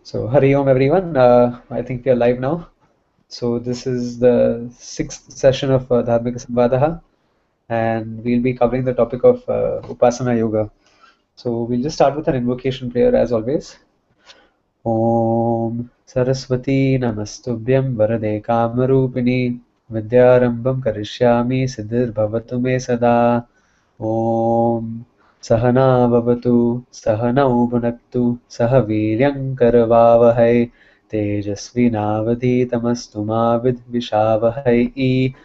So, Hari Om everyone. I think we are live now. So, this is the sixth session of Dharmika Samvadaha, and we'll be covering the topic of Upāsana Yoga. So, we'll just start with an invocation prayer as always. Om Saraswati Namastubhyam Varade Kamarupini Vidyarambham Karishyami Siddhir Bhavatu Me Sada. Om Sahana Bhavatu Sahanau Bhunaktu Sah Viryam Karavavahai Tejasvi Navadhitamastu Ma Vidvishavahai.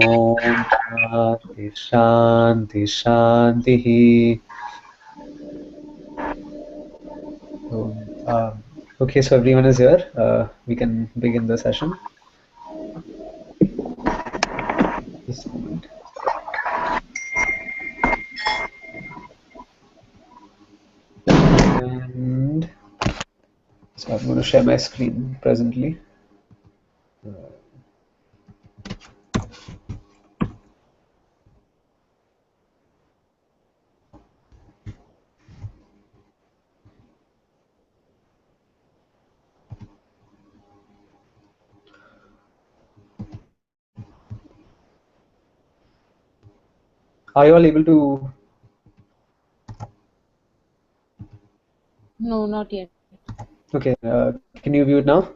Om Shanti Shanti Shantihi. Okay, so everyone is here. We can begin the session. Just a moment. And so I'm going to share my screen presently. Are you all able to? No, not yet. Okay, can you view it now?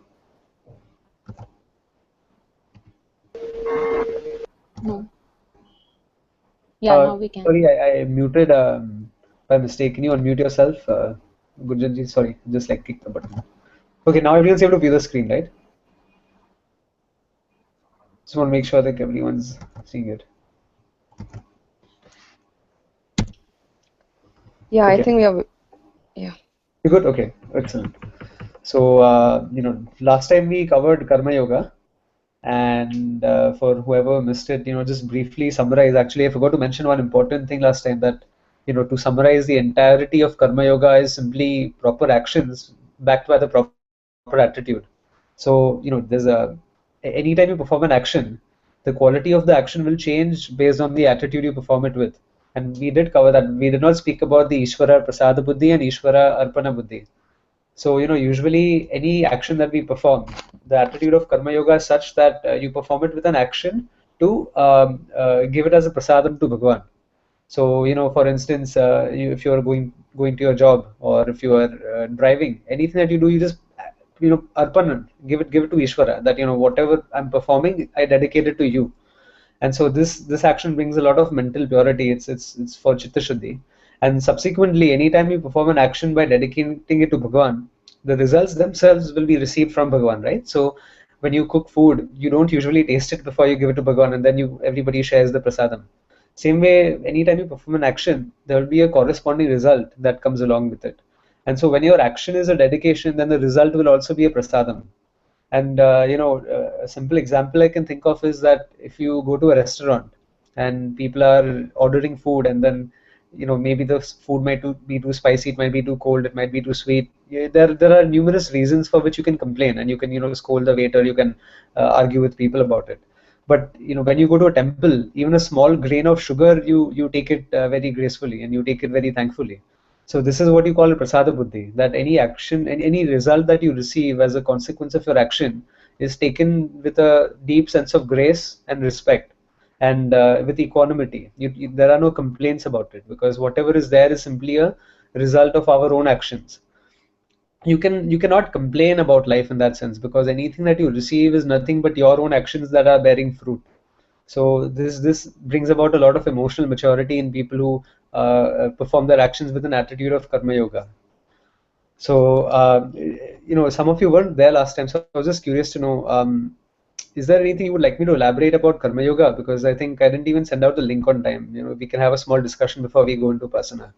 No. Yeah, now we can. Sorry, I muted by mistake. Can you unmute yourself? Gunjanji, sorry, just like click the button. Okay, now everyone's able to view the screen, right? Just want to make sure that everyone's seeing it. Yeah, Okay. I think we are. Yeah. You good? Okay, excellent. So, last time we covered Karma Yoga, and for whoever missed it, just briefly summarize. Actually, I forgot to mention one important thing last time, that, to summarize the entirety of Karma Yoga is simply proper actions backed by the proper attitude. So, anytime you perform an action, the quality of the action will change based on the attitude you perform it with. And we did cover that. We did not speak about the Ishvara Prasada Buddhi and Ishvara Arpana Buddhi. So, usually any action that we perform, the attitude of Karma Yoga is such that you perform it with an action to give it as a prasadam to Bhagwan. So, for instance, if you are going to your job, or if you are driving, anything that you do, you just, arpan, give it to Ishvara, that, whatever I'm performing, I dedicate it to you. And so this action brings a lot of mental purity. It's for chitta shuddhi. And subsequently, anytime you perform an action by dedicating it to Bhagwan, the results themselves will be received from Bhagwan, right? So when you cook food, you don't usually taste it before you give it to Bhagwan, and then everybody shares the prasadam. Same way, anytime you perform an action, there will be a corresponding result that comes along with it. And so when your action is a dedication, then the result will also be a prasadam. And a simple example I can think of is that if you go to a restaurant and people are ordering food, and then maybe the food might be too spicy, it might be too cold, it might be too sweet. There are numerous reasons for which you can complain, and you can scold the waiter, you can argue with people about it. But when you go to a temple, even a small grain of sugar, you take it very gracefully, and you take it very thankfully. So this is what you call prasada buddhi, that any action and any result that you receive as a consequence of your action is taken with a deep sense of grace and respect, and with equanimity. There are no complaints about it, because whatever is there is simply a result of our own actions. You cannot complain about life in that sense, because anything that you receive is nothing but your own actions that are bearing fruit. So this brings about a lot of emotional maturity in people who perform their actions with an attitude of karma yoga. So some of you weren't there last time, so I was just curious to know, is there anything you would like me to elaborate about karma yoga? Because I think I didn't even send out the link on time. We can have a small discussion before we go into Upāsana.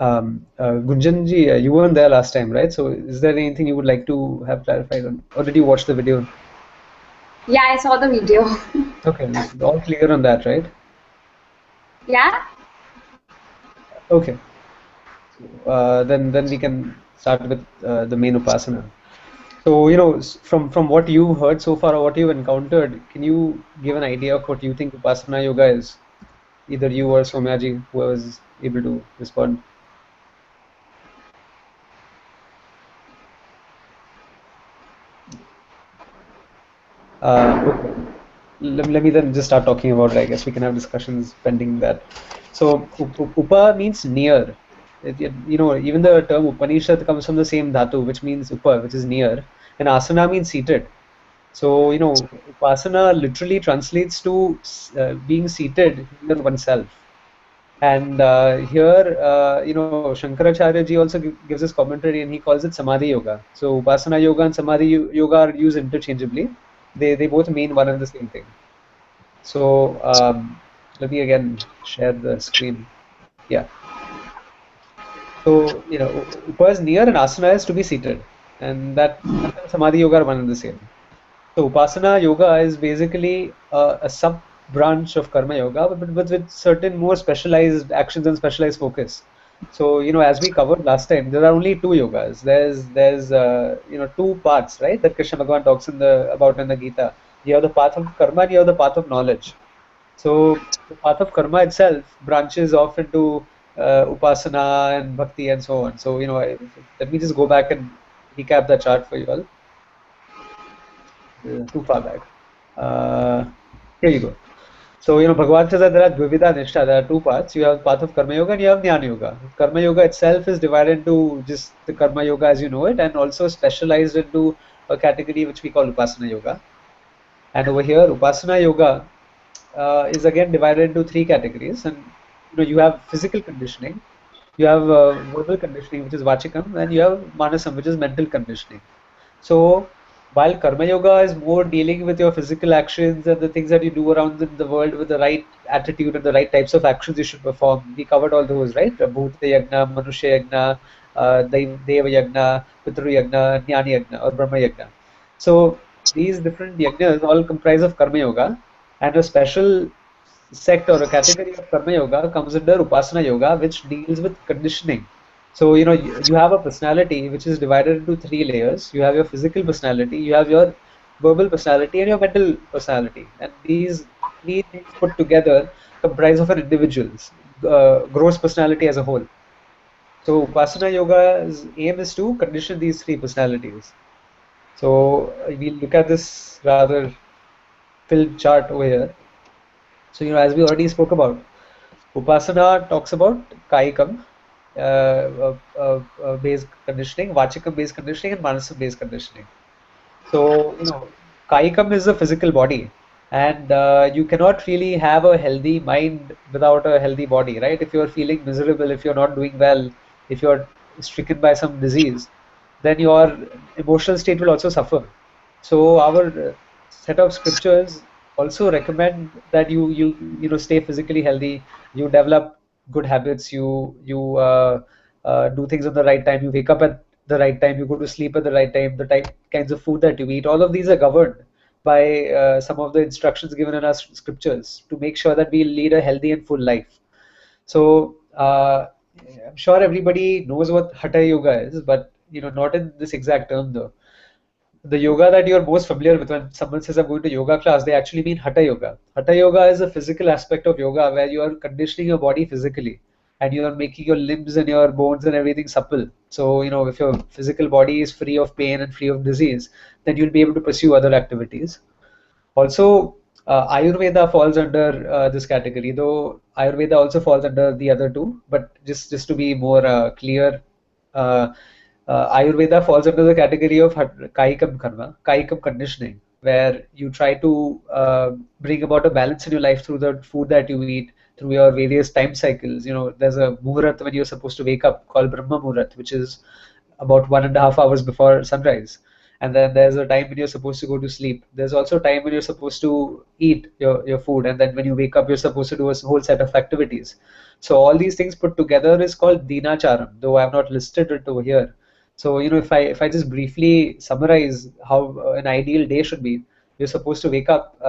Gunjanji, you weren't there last time, right? So is there anything you would like to have clarified on, or did you watch the video? Yeah, I saw the video. Okay, all clear on that, right? Yeah. Okay. So, then we can start with the main Upāsana. So from what you've heard so far, or what you've encountered, can you give an idea of what you think Upāsana yoga is? either you or Somyaji, who was able to respond. Okay. Let me then just start talking about it. I guess we can have discussions pending that. So upa means near. Even the term Upanishad comes from the same dhatu, which means upa, which is near, and asana means seated. So upasana literally translates to being seated near oneself. And here, Shankaracharya ji also gives his commentary, and he calls it Samadhi Yoga. So Upasana Yoga and Samadhi Yoga are used interchangeably. They both mean one and the same thing. So let me again share the screen. Yeah. So Upa is near and Asana is to be seated, and that Samadhi Yoga are one and the same. So Upasana Yoga is basically a sub branch of Karma Yoga, but with certain more specialized actions and specialized focus. So as we covered last time, there are only two yogas. There's two paths, right? That Krishna Bhagavan talks about in the Gita. You have the path of karma and you have the path of knowledge. So the path of karma itself branches off into upasana and bhakti and so on. So let me just go back and recap the chart for you all. Too far back. Here you go. So Bhagavan says that there are dvivida nishtha. There are two paths. You have path of karma yoga and you have jnana yoga. Karma yoga itself is divided into just the karma yoga as you know it, and also specialized into a category which we call upasana yoga. And over here, upasana yoga is again divided into three categories, and you have physical conditioning, you have verbal conditioning, which is vachikam, and you have manasam, which is mental conditioning. So while karma yoga is more dealing with your physical actions and the things that you do around in the world with the right attitude and the right types of actions you should perform, we covered all those, right? Bhuta yagna, manusya yagna, deva yagna, pitru yagna, jnana yagna, or brahma yagna. So these different yajnas all comprise of karma yoga, and a special sect or a category of karma yoga comes under upasana yoga, which deals with conditioning. So you have a personality which is divided into three layers. You have your physical personality, you have your verbal personality, and your mental personality, and these three things put together comprise of an individual's gross personality as a whole. So upasana yoga's aim is to condition these three personalities. So we'll look at this rather filled chart over here. So as we already spoke about, upasana talks about kaikam based conditioning, vachikam based conditioning, and manasam based conditioning. So kaikam is a physical body, and you cannot really have a healthy mind without a healthy body, right? If you're feeling miserable, if you're not doing well, if you're stricken by some disease, then your emotional state will also suffer. So our set of scriptures also recommend that you stay physically healthy, you develop good habits, you do things at the right time, you wake up at the right time, you go to sleep at the right time, the kinds of food that you eat, all of these are governed by some of the instructions given in our scriptures to make sure that we lead a healthy and full life. So I'm sure everybody knows what Hatha Yoga is, but not in this exact term though. The yoga that you're most familiar with, when someone says I'm going to yoga class, they actually mean Hatha Yoga. Hatha Yoga is a physical aspect of yoga where you are conditioning your body physically and you are making your limbs and your bones and everything supple. So if your physical body is free of pain and free of disease, then you'll be able to pursue other activities. Also, Ayurveda falls under this category, though Ayurveda also falls under the other two. But just to be more clear, Ayurveda falls under the category of Kaikam Karma, Kaikam conditioning, where you try to bring about a balance in your life through the food that you eat, through your various time cycles. There's a Muhurat when you're supposed to wake up called Brahma Muhurat, which is about 1.5 hours before sunrise. And then there's a time when you're supposed to go to sleep. There's also a time when you're supposed to eat your food. And then when you wake up, you're supposed to do a whole set of activities. So all these things put together is called Dinacharam, though I have not listed it over here. So if I just briefly summarize how an ideal day should be, you're supposed to wake up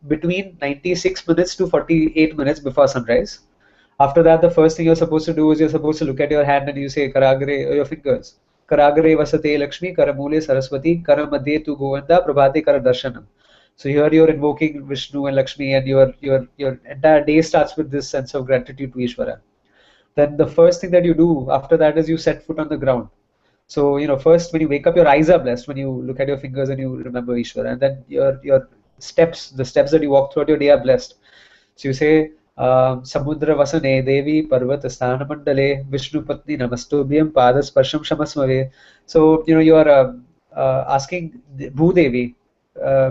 between 96 minutes to 48 minutes before sunrise. After that, the first thing you're supposed to do is you're supposed to look at your hand and you say Karagare, your fingers. Karagare vasate Lakshmi, Karamule Saraswati, Karamadhe tu Govinda, Prabhate Kara Darshanam. So here you're invoking Vishnu and Lakshmi, and your entire day starts with this sense of gratitude to Ishvara. Then the first thing that you do after that is you set foot on the ground. So, first when you wake up, your eyes are blessed when you look at your fingers and you remember Ishvara, and then your steps, the steps that you walk throughout your day are blessed. So you say, Samudra Vasane Devi Parvat Sthana Mandale Vishnu Patni Namastubhyam Padas Parsham Shamasmave. So, you are asking Bhudevi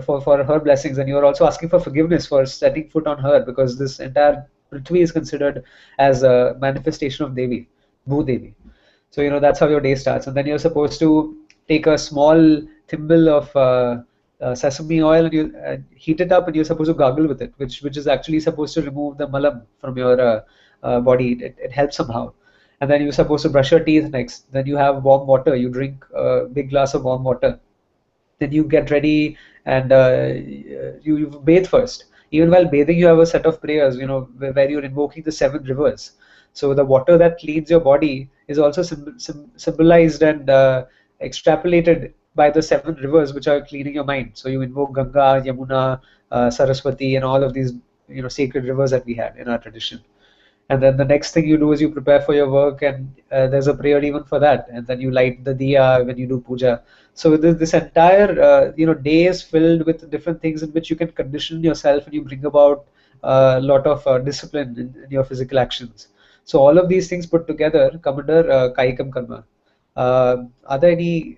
for her blessings, and you are also asking for forgiveness for setting foot on her, because this entire Prithvi is considered as a manifestation of Devi, Bhudevi. So, that's how your day starts. And then you're supposed to take a small thimble of sesame oil and you heat it up, and you're supposed to gargle with it, which is actually supposed to remove the malam from your body. It helps somehow. And then you're supposed to brush your teeth next. Then you have warm water. You drink a big glass of warm water. Then you get ready and you bathe first. Even while bathing, you have a set of prayers, where you're invoking the 7 rivers. So the water that cleans your body is also symbolized and extrapolated by the 7 rivers which are cleaning your mind. So you invoke Ganga, Yamuna, Saraswati, and all of these sacred rivers that we had in our tradition. And then the next thing you do is you prepare for your work, and there's a prayer even for that. And then you light the diya when you do puja. So this entire day is filled with different things in which you can condition yourself, and you bring about a lot of discipline in your physical actions. So all of these things put together come under Kaikam Karma. Are there any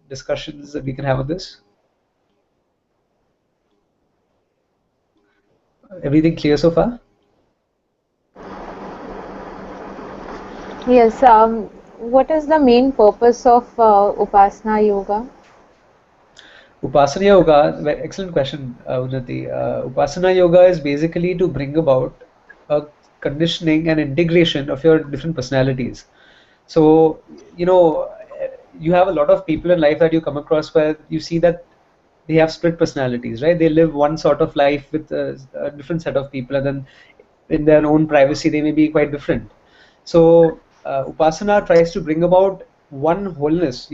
discussions that we can have on this? Everything clear so far? Yes. What is the main purpose of Upāsana yoga? Upāsana yoga, excellent question, Unnati. Upāsana yoga is basically to bring about a conditioning and integration of your different personalities. So, you have a lot of people in life that you come across where you see that they have split personalities, right? They live one sort of life with a different set of people, and then in their own privacy, they may be quite different. So, Upāsana tries to bring about one wholeness,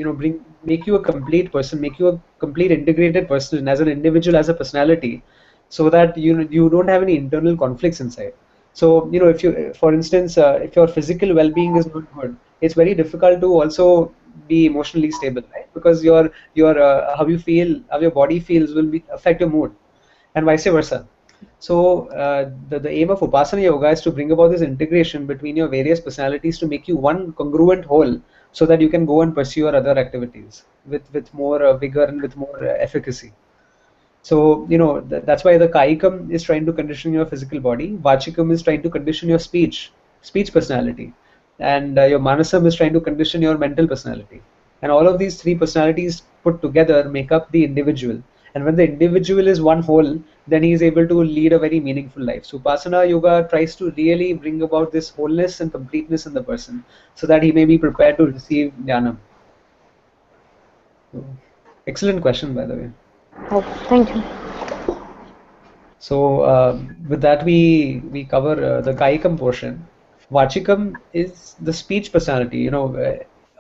make you a complete person, make you a complete integrated person as an individual, as a personality, so that you don't have any internal conflicts inside. So, if you, for instance, if your physical well-being is not good, it's very difficult to also be emotionally stable, right? Because your how you feel, how your body feels will affect your mood, and vice versa. So the aim of Upāsana yoga is to bring about this integration between your various personalities to make you one congruent whole, so that you can go and pursue your other activities with more vigor and with more efficacy. So, that's why the Kaikam is trying to condition your physical body, Vachikam is trying to condition your speech personality, and your Manasam is trying to condition your mental personality. And all of these 3 personalities put together make up the individual. And when the individual is one whole, then he is able to lead a very meaningful life. So Upāsana yoga tries to really bring about this wholeness and completeness in the person, so that he may be prepared to receive jnanam. So, excellent question, by the way. Oh, thank you. So with that, we cover the Kaikam portion. Vachikam is the speech personality.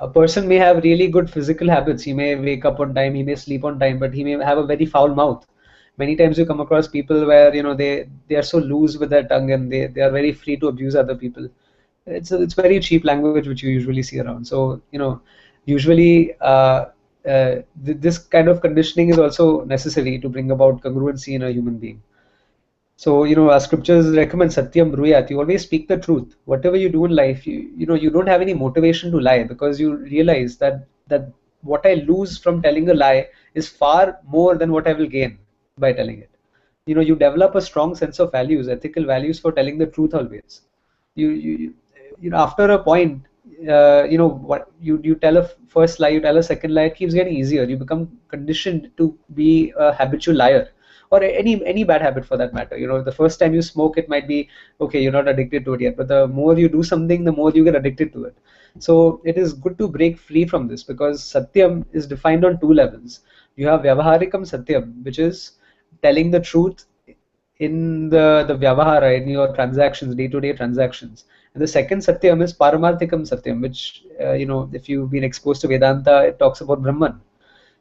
A person may have really good physical habits. He may wake up on time, he may sleep on time, but he may have a very foul mouth. Many times you come across people where they are so loose with their tongue, and they are very free to abuse other people. It's very cheap language which you usually see around. So usually this kind of conditioning is also necessary to bring about congruency in a human being. So, our scriptures recommend Satyam Bruyat. You always speak the truth. Whatever you do in life, you don't have any motivation to lie, because you realize that what I lose from telling a lie is far more than what I will gain by telling it. You develop a strong sense of values, ethical values, for telling the truth always. After a point, what you tell a first lie, you tell a second lie, it keeps getting easier. You become conditioned to be a habitual liar, or any bad habit for that matter. The first time you smoke, it might be okay, you're not addicted to it yet, but the more you do something, the more you get addicted to it. So it is good to break free from this, because Satyam is defined on 2 levels. You have Vyavaharikam Satyam, which is telling the truth in the Vyavahara, in your transactions, day-to-day transactions. And the second Satyam is Paramarthikam Satyam, which if you've been exposed to Vedānta, it talks about Brahman.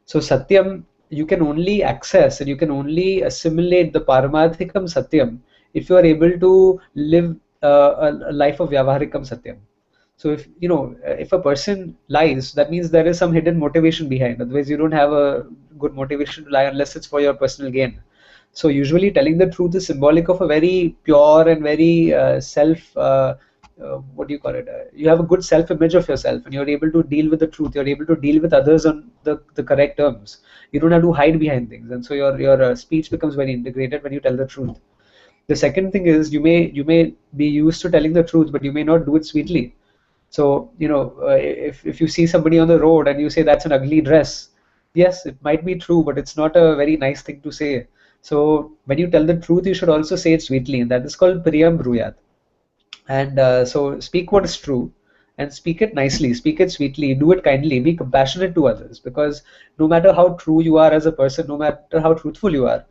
So Satyam, you can only access and you can only assimilate the Paramarthikam Satyam if you are able to live a life of Vyavaharikam Satyam. So if a person lies, that means there is some hidden motivation behind. Otherwise, you don't have a good motivation to lie unless it's for your personal gain. So usually telling the truth is symbolic of a very pure and very what do you call it? You have a good self-image of yourself, and you're able to deal with the truth. You're able to deal with others on the correct terms. You don't have to hide behind things, and so your speech becomes very integrated when you tell the truth. The second thing is you may be used to telling the truth, but you may not do it sweetly. So if you see somebody on the road and you say that's an ugly dress, yes, it might be true, but it's not a very nice thing to say. So when you tell the truth, you should also say it sweetly, and that is called Priyam Bruyat. And so speak what is true, and speak it nicely, speak it sweetly, do it kindly, be compassionate to others, because no matter how true you are as a person, no matter how truthful you are,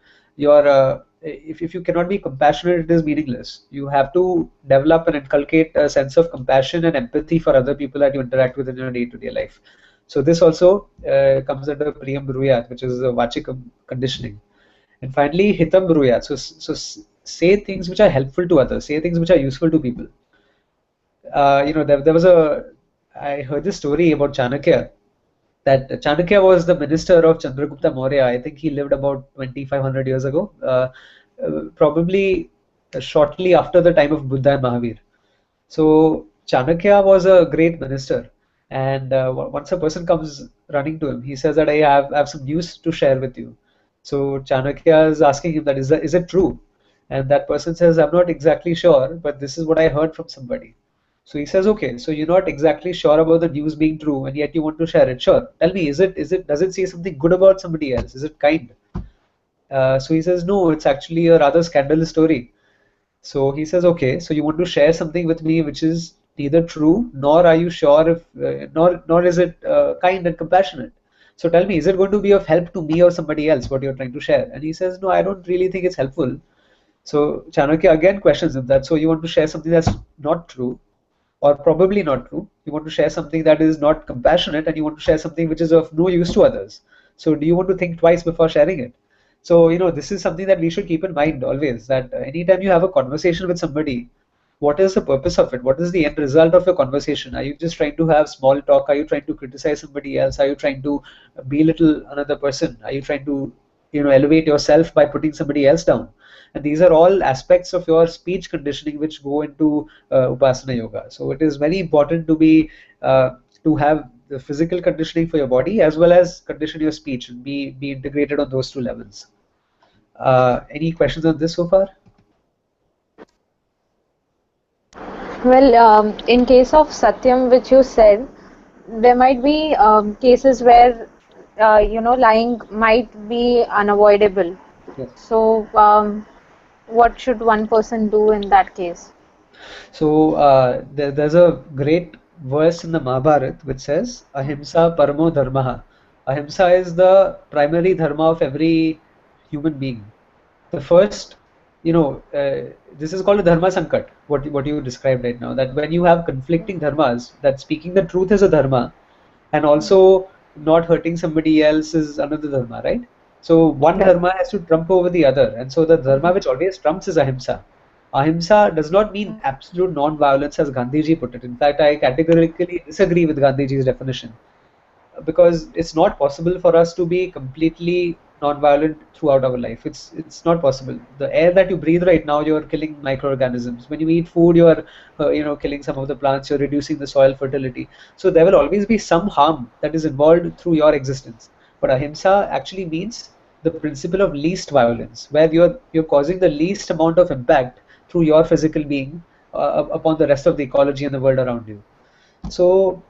if you cannot be compassionate, it is meaningless. You have to develop and inculcate a sense of compassion and empathy for other people that you interact with in your day-to-day life. So this also comes under Priyam Bruyat, which is a Vachikam conditioning. And finally, Hitam Bruyat. So say things which are helpful to others, say things which are useful to people. I heard this story about Chanakya, that Chanakya was the minister of Chandragupta Maurya. I think he lived about 2,500 years ago, probably shortly after the time of Buddha and Mahavir. So Chanakya was a great minister, and once a person comes running to him, he says that I have some news to share with you. So Chanakya is asking him that is it true? And that person says, I'm not exactly sure, but this is what I heard from somebody. So he says, okay, so you're not exactly sure about the news being true, and yet you want to share it. Sure, tell me, does it say something good about somebody else? Is it kind? So he says, no, it's actually a rather scandalous story. So he says, okay, so you want to share something with me which is neither true, nor are you sure if, nor is it kind and compassionate. So tell me, is it going to be of help to me or somebody else, what you're trying to share? And he says, no, I don't really think it's helpful. So Chanakya again questions him that, so you want to share something that's not true, or probably not true. You want to share something that is not compassionate, and you want to share something which is of no use to others. So do you want to think twice before sharing it? So, this is something that we should keep in mind always, that anytime you have a conversation with somebody, what is the purpose of it? What is the end result of your conversation? Are you just trying to have small talk? Are you trying to criticize somebody else? Are you trying to belittle another person? Are you trying to, elevate yourself by putting somebody else down? And these are all aspects of your speech conditioning which go into Upāsana yoga. So it is very important to have the physical conditioning for your body as well as condition your speech and be integrated on those two levels. Any questions on this so far? Well, in case of Satyam, which you said, there might be cases where lying might be unavoidable. Yes. So what should one person do in that case? So there's a great verse in the Mahabharata which says, Ahimsa paramo dharmaha. Ahimsa is the primary dharma of every human being. The first, this is called a dharma sankat, what you described right now, that when you have conflicting dharmas, that speaking the truth is a dharma, and also not hurting somebody else is another dharma, right? So one dharma has to trump over the other, and so the dharma which always trumps is ahimsa. Ahimsa does not mean absolute non-violence as Gandhiji put it. In fact, I categorically disagree with Gandhiji's definition, because it's not possible for us to be completely non-violent throughout our life. It's not possible. The air that you breathe right now, you're killing microorganisms. When you eat food, you're killing some of the plants. You're reducing the soil fertility. So there will always be some harm that is involved through your existence. But ahimsa actually means the principle of least violence, where you're causing the least amount of impact through your physical being upon the rest of the ecology and the world around you. So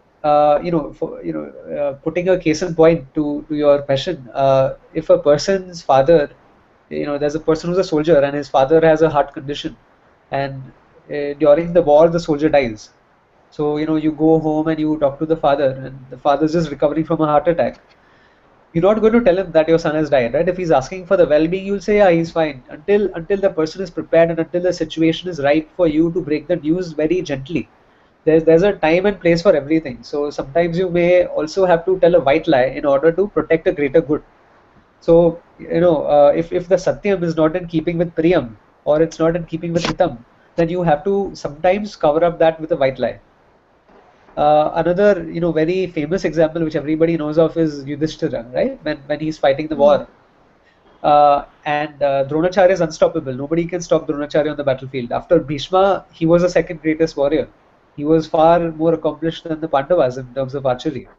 putting a case in point to your question, if a person's father, there's a person who's a soldier and his father has a heart condition, and during the war the soldier dies. So you go home and you talk to the father, and the father's just recovering from a heart attack. You're not going to tell him that your son has died, right? If he's asking for the well-being, you'll say, yeah, he's fine. Until the person is prepared and until the situation is right for you to break the news very gently. There's a time and place for everything. So sometimes you may also have to tell a white lie in order to protect a greater good. So, if the Satyam is not in keeping with Priyam, or it's not in keeping with Hitam, then you have to sometimes cover up that with a white lie. Another, very famous example which everybody knows of is Yudhishthira, right? When he's fighting the war. And Dronacharya is unstoppable. Nobody can stop Dronacharya on the battlefield. After Bhishma, he was the second greatest warrior. He was far more accomplished than the Pandavas in terms of archery.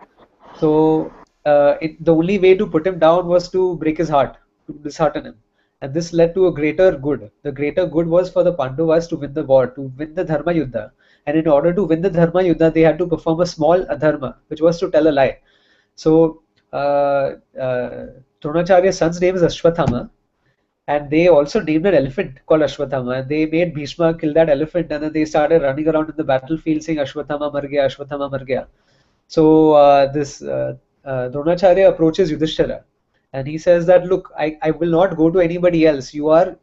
So the only way to put him down was to break his heart, to dishearten him. And this led to a greater good. The greater good was for the Pandavas to win the war, to win the Dharma Yuddha. And in order to win the Dharma Yuddha, they had to perform a small adharma, which was to tell a lie. So Dronacharya's son's name is Ashwathama, and they also named an elephant called Ashwathama, and they made Bhishma kill that elephant, and then they started running around in the battlefield saying Ashwathama mar gaya, Ashwathama mar gaya. So this Dronacharya approaches Yudhishthira, and he says that, look, I will not go to anybody else. You are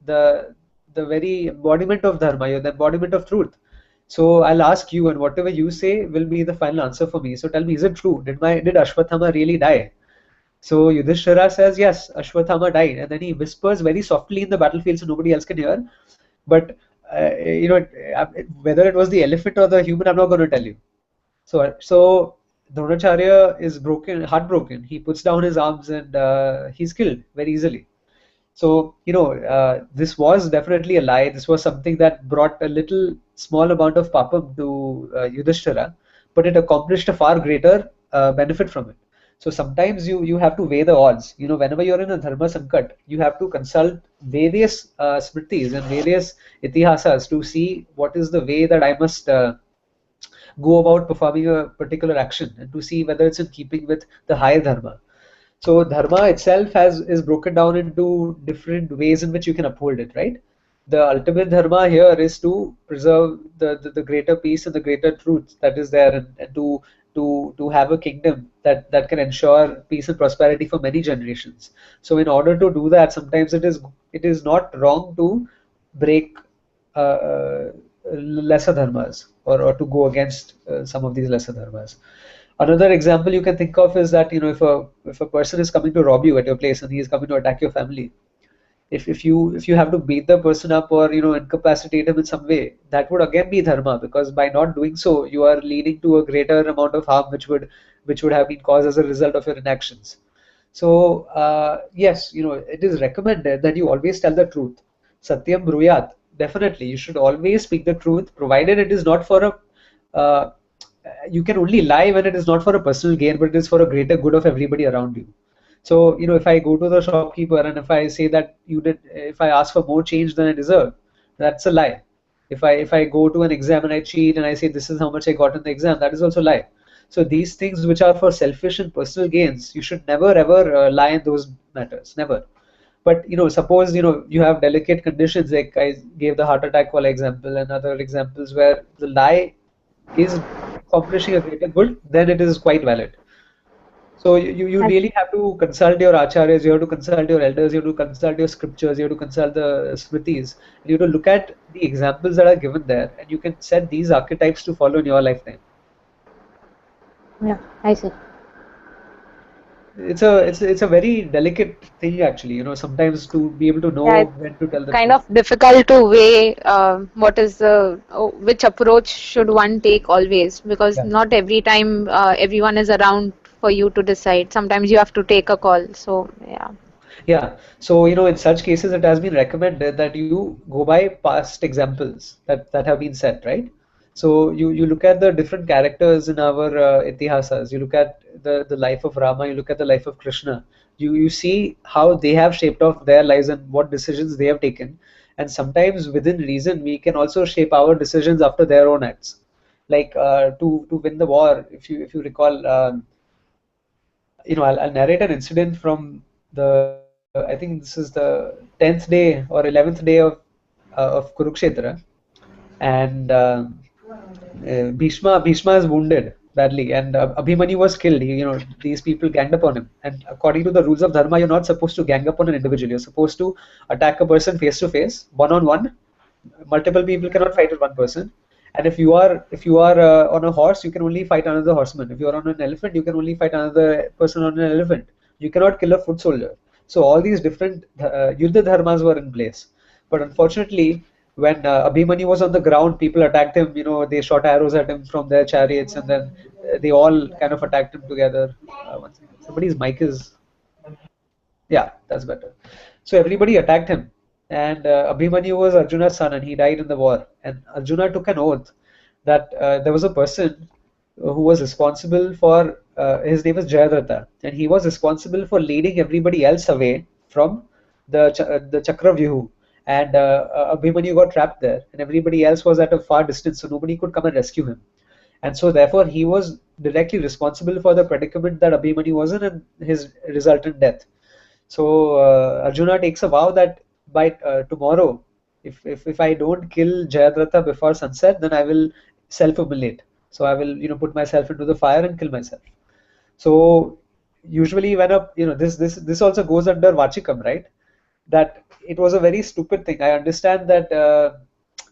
the very embodiment of dharma. You're the embodiment of truth. So I'll ask you, and whatever you say will be the final answer for me. So tell me, is it true? Did Ashwathama really die? So Yudhishthira says, yes, Ashwathama died, and then he whispers very softly in the battlefield so nobody else can hear. But whether it was the elephant or the human, I'm not going to tell you. So Dronacharya is heartbroken. He puts down his arms and he's killed very easily. So this was definitely a lie. This was something that brought a little small amount of papam to Yudhishthira, but it accomplished a far greater benefit from it. So sometimes you have to weigh the odds. Whenever you're in a dharma sankat, you have to consult various smritis and various itihasas to see what is the way that I must go about performing a particular action, and to see whether it's in keeping with the higher dharma. So dharma itself is broken down into different ways in which you can uphold it, right? The ultimate dharma here is to preserve the greater peace and the greater truth that is there, and to have a kingdom that can ensure peace and prosperity for many generations. So in order to do that, sometimes it is not wrong to break lesser dharmas, or to go against some of these lesser dharmas. Another example you can think of is that if a person is coming to rob you at your place and he is coming to attack your family, if you have to beat the person up or incapacitate him in some way, that would again be dharma, because by not doing so you are leading to a greater amount of harm which would have been caused as a result of your inactions. So yes, it is recommended that you always tell the truth. Satyam bruyat. Definitely, you should always speak the truth, provided it is not for a. You can only lie when it is not for a personal gain, but it is for a greater good of everybody around you. So if I go to the shopkeeper and if I say that if I ask for more change than I deserve, that's a lie. If I go to an exam and I cheat and I say this is how much I got in the exam, that is also a lie. So these things which are for selfish and personal gains, you should never ever lie in those matters, never. But suppose you have delicate conditions, like I gave the heart attack wala example and other examples where the lie is accomplishing a greater good, then it is quite valid. So you really have to consult your acharyas, you have to consult your elders, you have to consult your scriptures, you have to consult the smritis, and you have to look at the examples that are given there, and you can set these archetypes to follow in your lifetime. Yeah, I see. It's a very delicate thing actually, sometimes to be able to know when to tell the kind truth. of difficult to weigh what is which approach should one take always, because not every time everyone is around for you to decide. Sometimes you have to take a call. So yeah, so in such cases it has been recommended that you go by past examples that have been set, right? So you look at the different characters in our itihasas, you look at the life of Rama, you look at the life of Krishna, you see how they have shaped off their lives and what decisions they have taken, and sometimes within reason we can also shape our decisions after their own acts. Like to win the war, if you recall, I'll narrate an incident from I think this is the 10th day or 11th day of Kurukshetra, and Bhishma is wounded badly, and Abhimanyu was killed. These people ganged upon him, and according to the rules of dharma, you're not supposed to gang up on an individual. You're supposed to attack a person face to face, one on one. Multiple people cannot fight with one person. And if you are on a horse, you can only fight another horseman. If you are on an elephant, you can only fight another person on an elephant. You cannot kill a foot soldier. So all these different Yuddha dharmas were in place. But unfortunately, when Abhimanyu was on the ground, people attacked him. They shot arrows at him from their chariots, and then they all kind of attacked him together. One second. Somebody's mic is... Yeah, that's better. So everybody attacked him, and Abhimanyu was Arjuna's son, and he died in the war. And Arjuna took an oath that there was a person who was responsible for, his name was Jayadratha, and he was responsible for leading everybody else away from the Chakravyuh. And Abhimanyu got trapped there, and everybody else was at a far distance, so nobody could come and rescue him. And so therefore he was directly responsible for the predicament that Abhimanyu was in and his resultant death. So Arjuna takes a vow that by tomorrow, if I don't kill Jayadratha before sunset, then I will self-immolate. So I will put myself into the fire and kill myself. So usually when this also goes under Vachikam, right? That it was a very stupid thing. I understand that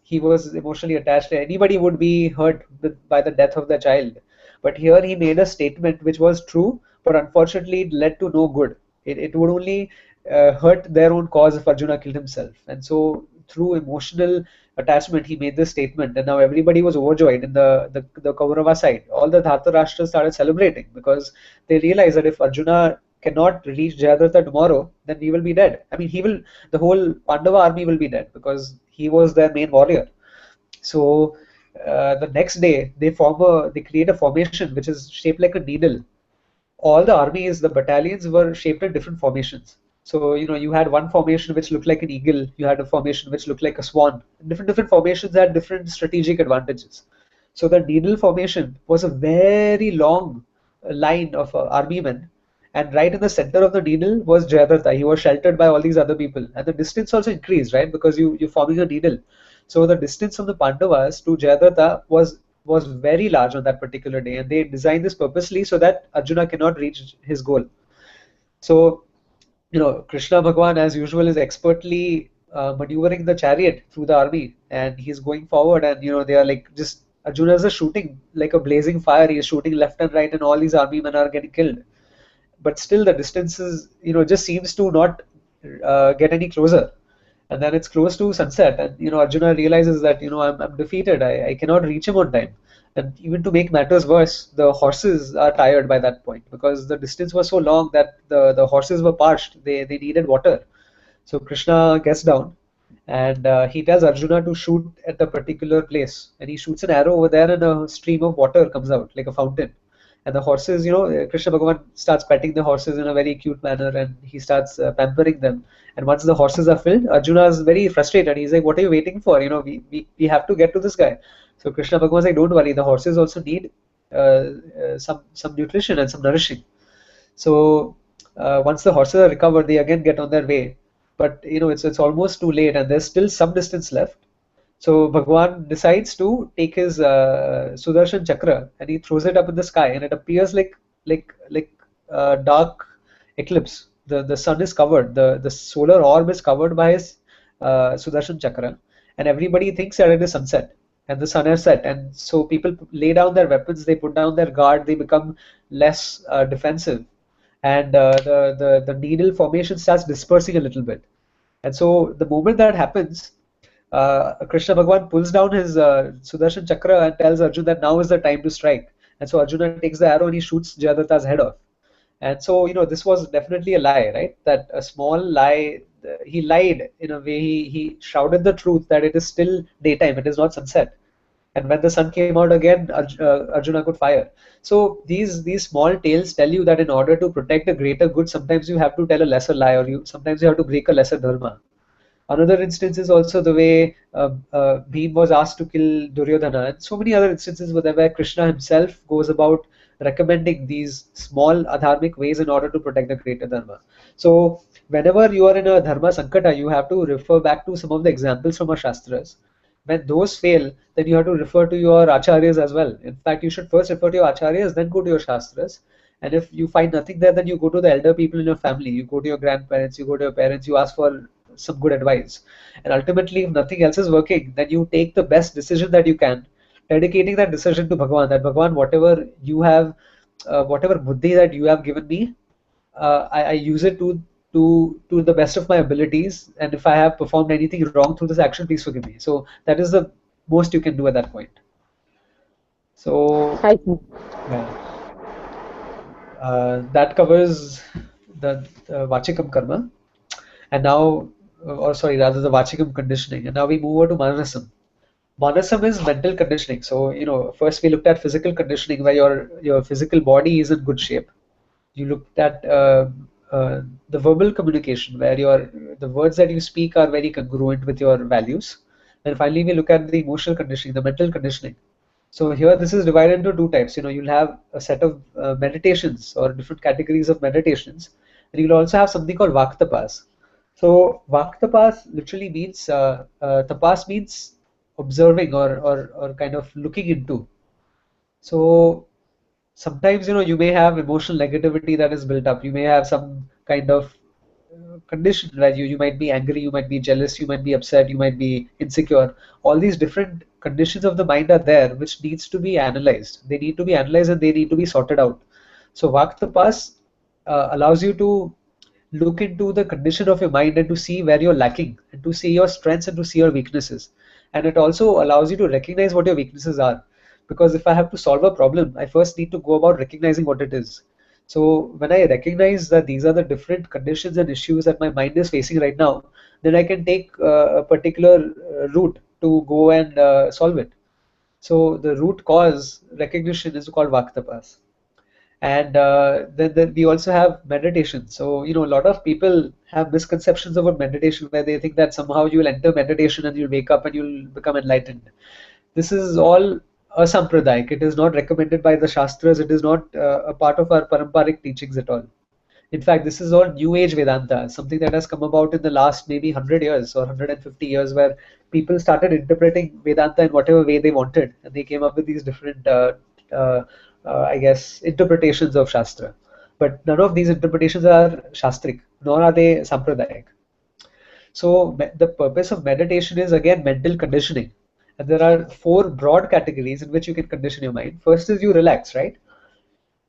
he was emotionally attached. Anybody would be hurt by the death of the child. But here he made a statement which was true, but unfortunately it led to no good. It would only hurt their own cause if Arjuna killed himself. And so through emotional attachment, he made this statement, and now everybody was overjoyed in the Kaurava side. All the Dhartarashtra started celebrating because they realized that if Arjuna cannot reach Jayadratha tomorrow, then we will be dead. I mean, the whole Pandava army will be dead because he was their main warrior. So the next day they create a formation which is shaped like a needle. All the armies, the battalions were shaped in different formations. So you had one formation which looked like an eagle, you had a formation which looked like a swan. Different formations had different strategic advantages. So the needle formation was a very long line of army men, and right in the center of the needle was Jayadratha. He was sheltered by all these other people, and the distance also increased, right? Because you're forming a needle. So the distance from the Pandavas to Jayadratha was very large on that particular day, and they designed this purposely so that Arjuna cannot reach his goal. So Krishna Bhagwan, as usual, is expertly maneuvering the chariot through the army, and he's going forward, and they are like just Arjuna's is shooting like a blazing fire. He is shooting left and right, and all these army men are getting killed. But still, the distances just seems to not get any closer. And then it's close to sunset, and Arjuna realizes that I'm defeated. I cannot reach him on time. And even to make matters worse, the horses are tired by that point because the distance was so long that the horses were parched. They needed water. So Krishna gets down, and he tells Arjuna to shoot at the particular place, and he shoots an arrow over there, and a stream of water comes out like a fountain. And the horses, Krishna Bhagavan starts petting the horses in a very cute manner, and he starts pampering them. And once the horses are filled, Arjuna is very frustrated. He's like, what are you waiting for? We have to get to this guy. So Krishna Bhagavan is like, don't worry, the horses also need some nutrition and some nourishing. So once the horses are recovered, they again get on their way. But it's almost too late, and there's still some distance left. So Bhagwan decides to take his Sudarshan Chakra, and he throws it up in the sky, and it appears like dark eclipse. The sun is covered, the solar orb is covered by his Sudarshan Chakra, and everybody thinks that it is sunset and the sun has set. And so people lay down their weapons, they put down their guard, they become less defensive, and the needle formation starts dispersing a little bit. And so the moment that happens, Krishna Bhagwan pulls down his Sudarshan Chakra and tells Arjuna that now is the time to strike. And so Arjuna takes the arrow and he shoots Jayadratha's head off. And so this was definitely a lie, right? That a small lie. He lied in a way. He shrouded the truth that it is still daytime, it is not sunset. And when the sun came out again, Arjuna could fire. So these small tales tell you that in order to protect a greater good, sometimes you have to tell a lesser lie, or sometimes you have to break a lesser dharma. Another instance is also the way Bhim was asked to kill Duryodhana, and so many other instances where Krishna himself goes about recommending these small adharmic ways in order to protect the greater dharma. So whenever you are in a dharma sankata, you have to refer back to some of the examples from our shastras. When those fail, then you have to refer to your acharyas as well. In fact, you should first refer to your acharyas, then go to your shastras. And if you find nothing there, then you go to the elder people in your family. You go to your grandparents, you go to your parents, you ask for some good advice. And ultimately, if nothing else is working, then you take the best decision that you can, dedicating that decision to Bhagavan. That Bhagavan, whatever you have, whatever buddhi that you have given me, I use it to the best of my abilities, and if I have performed anything wrong through this action, please forgive me. So that is the most you can do at that point. So I see. yeah, that covers the Vachikam karma, and now, or sorry, rather the Vachikam conditioning, and now we move over to Manasam. Manasam is mental conditioning. So first we looked at physical conditioning, where your physical body is in good shape. You looked at the verbal communication, where the words that you speak are very congruent with your values. And finally, we look at the emotional conditioning, the mental conditioning. So here, this is divided into two types. You'll have a set of meditations or different categories of meditations, and you'll also have something called Vaktapas. So Vaktapas literally means tapas means observing or kind of looking into. So sometimes you may have emotional negativity that is built up. You may have some kind of condition where you might be angry, you might be jealous, you might be upset, you might be insecure. All these different conditions of the mind are there, which needs to be analyzed. They need to be analyzed and they need to be sorted out. So Vaktapas allows you to look into the condition of your mind and to see where you're lacking, and to see your strengths and to see your weaknesses. And it also allows you to recognize what your weaknesses are. Because if I have to solve a problem, I first need to go about recognizing what it is. So when I recognize that these are the different conditions and issues that my mind is facing right now, then I can take a particular route to go and solve it. So the root cause recognition is called Vaktapas. And then we also have meditation. So a lot of people have misconceptions about meditation, where they think that somehow you will enter meditation and you'll wake up and you'll become enlightened. This is all asampradayik. It is not recommended by the Shastras. It is not a part of our Paramparic teachings at all. In fact, this is all New Age Vedanta, something that has come about in the last maybe 100 years or 150 years, where people started interpreting Vedanta in whatever way they wanted, and they came up with these different, I guess, interpretations of Shastra. But none of these interpretations are Shastric, nor are they Sampradayic. So the purpose of meditation is again mental conditioning. And there are four broad categories in which you can condition your mind. First is you relax, right?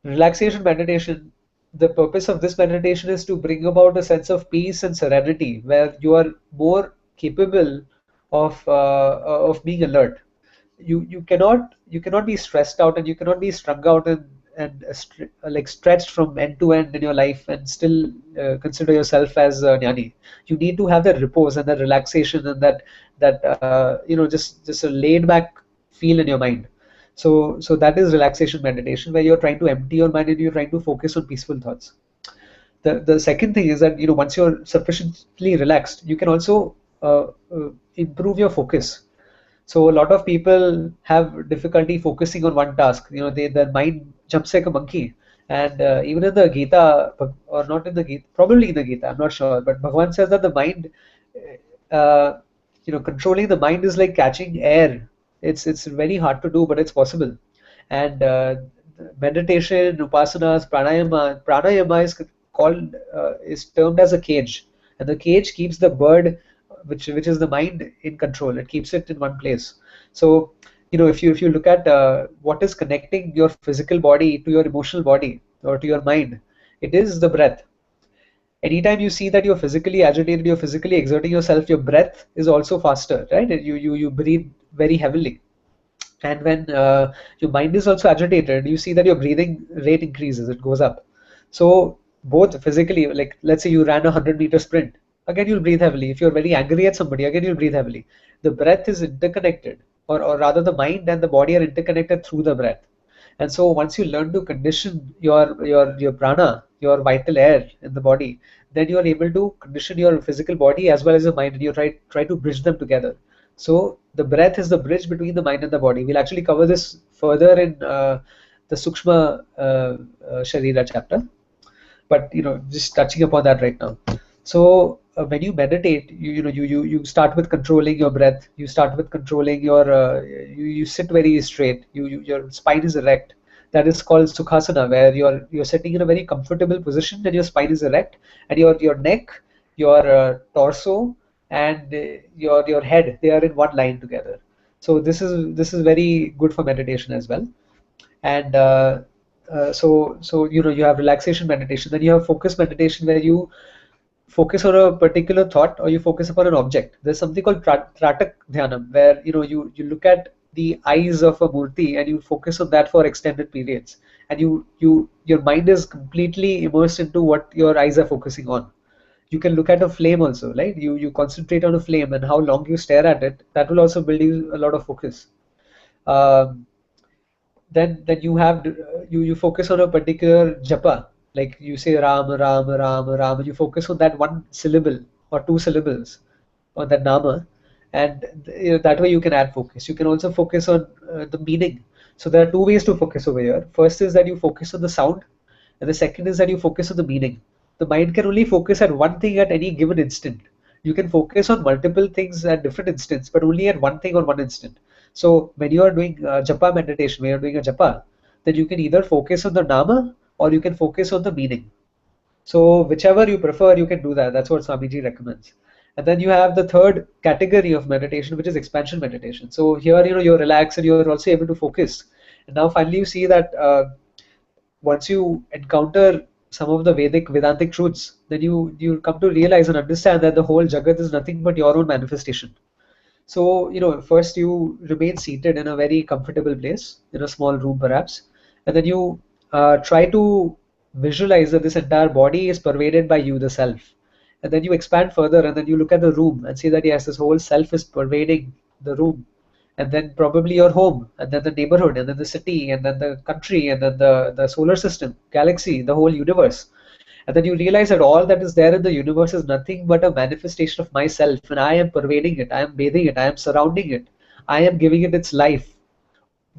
Relaxation meditation, the purpose of this meditation is to bring about a sense of peace and serenity, where you are more capable of being alert. You cannot be stressed out, and you cannot be strung out and like stretched from end to end in your life and still consider yourself as a jnani. You need to have that repose and that relaxation and that just a laid back feel in your mind. So that is relaxation meditation, where you're trying to empty your mind and you're trying to focus on peaceful thoughts. The second thing is that once you're sufficiently relaxed, you can also improve your focus. So a lot of people have difficulty focusing on one task. Their mind jumps like a monkey. And even in the Gita, or not in the Gita, probably in the Gita, I'm not sure, but Bhagavan says that the mind, controlling the mind is like catching air. It's very hard to do, but it's possible. And meditation, upasanas, pranayama is termed as a cage, and the cage keeps the bird, which is the mind, in control. It keeps it in one place. So if you look at what is connecting your physical body to your emotional body or to your mind, it is the breath. Anytime you see that you're physically agitated, you're physically exerting yourself, your breath is also faster, right? You breathe very heavily. And when your mind is also agitated, you see that your breathing rate increases, it goes up. So both physically, like let's say you ran a 100-meter sprint, again you'll breathe heavily. If you're very angry at somebody, again you'll breathe heavily. The breath is interconnected, or rather the mind and the body are interconnected through the breath. And so once you learn to condition your prana, your vital air in the body, then you are able to condition your physical body as well as your mind, and you try to bridge them together. So the breath is the bridge between the mind and the body. We'll actually cover this further in the Sukshma Sharira chapter, but just touching upon that right now. So when you meditate, you start with controlling your breath. You start with controlling your you sit very straight. Your spine is erect. That is called Sukhasana, where you're sitting in a very comfortable position and your spine is erect, and your neck, your torso, and your head, they are in one line together. So this is very good for meditation as well. And so you have relaxation meditation, then you have focus meditation where you focus on a particular thought or you focus upon an object. There's something called Tratak Dhyanam, where you look at the eyes of a murti and you focus on that for extended periods, and your mind is completely immersed into what your eyes are focusing on. You can look at a flame also, right? You concentrate on a flame and how long you stare at it. That will also build you a lot of focus. Um, then you have you focus on a particular japa, like you say Ram Ram Ram Ram, and you focus on that one syllable or two syllables on that nama, and that way you can add focus. You can also focus on the meaning. So there are two ways to focus over here. First is that you focus on the sound, and the second is that you focus on the meaning. The mind can only focus at one thing at any given instant. You can focus on multiple things at different instants, but only at one thing on one instant. So when you are doing japa meditation, when you are doing a japa, then you can either focus on the nama or you can focus on the meaning. So whichever you prefer, you can do that. That's what Swamiji recommends. And then you have the third category of meditation, which is expansion meditation. So here, you're relaxed and you're also able to focus. And now finally you see that once you encounter some of the Vedantic truths, then you come to realize and understand that the whole Jagat is nothing but your own manifestation. So, first you remain seated in a very comfortable place, in a small room perhaps, and then you try to visualize that this entire body is pervaded by you, the self. And then you expand further and then you look at the room and see that yes, this whole self is pervading the room. And then probably your home, and then the neighborhood, and then the city, and then the country, and then the solar system, galaxy, the whole universe. And then you realize that all that is there in the universe is nothing but a manifestation of myself, and I am pervading it, I am bathing it, I am surrounding it, I am giving it its life.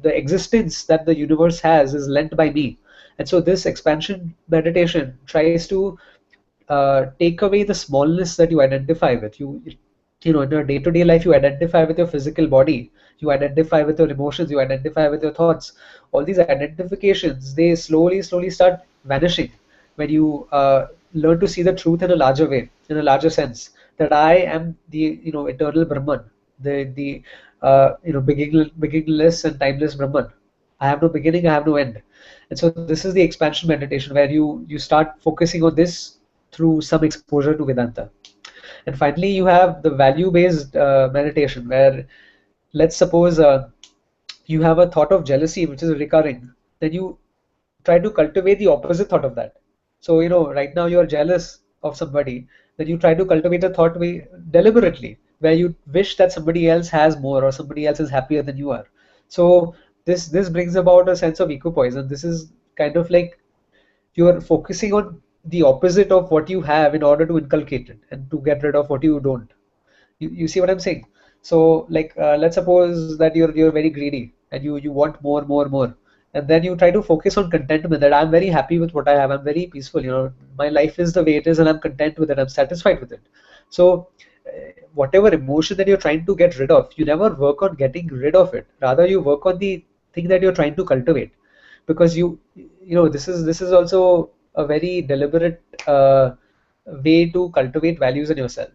The existence that the universe has is lent by me. And so this expansion meditation tries to take away the smallness that you identify with. In your day-to-day life, you identify with your physical body, you identify with your emotions, you identify with your thoughts. All these identifications, they slowly start vanishing when you learn to see the truth in a larger way, in a larger sense, that I am the eternal Brahman, the beginningless and timeless Brahman. I have no beginning, I have no end. And so this is the expansion meditation where you start focusing on this through some exposure to Vedanta. And finally, you have the value-based meditation where, let's suppose you have a thought of jealousy which is recurring, then you try to cultivate the opposite thought of that. So, right now you're jealous of somebody, then you try to cultivate a thought deliberately, where you wish that somebody else has more or somebody else is happier than you are. So this brings about a sense of equipoise, and this is kind of like you're focusing on the opposite of what you have in order to inculcate it and to get rid of what you don't. You see what I'm saying? So like let's suppose that you're very greedy and you want more, and then you try to focus on contentment, that I'm very happy with what I have, I'm very peaceful, my life is the way it is and I'm content with it, I'm satisfied with it. So whatever emotion that you're trying to get rid of, you never work on getting rid of it, rather you work on the thing that you're trying to cultivate, because this is also a very deliberate way to cultivate values in yourself.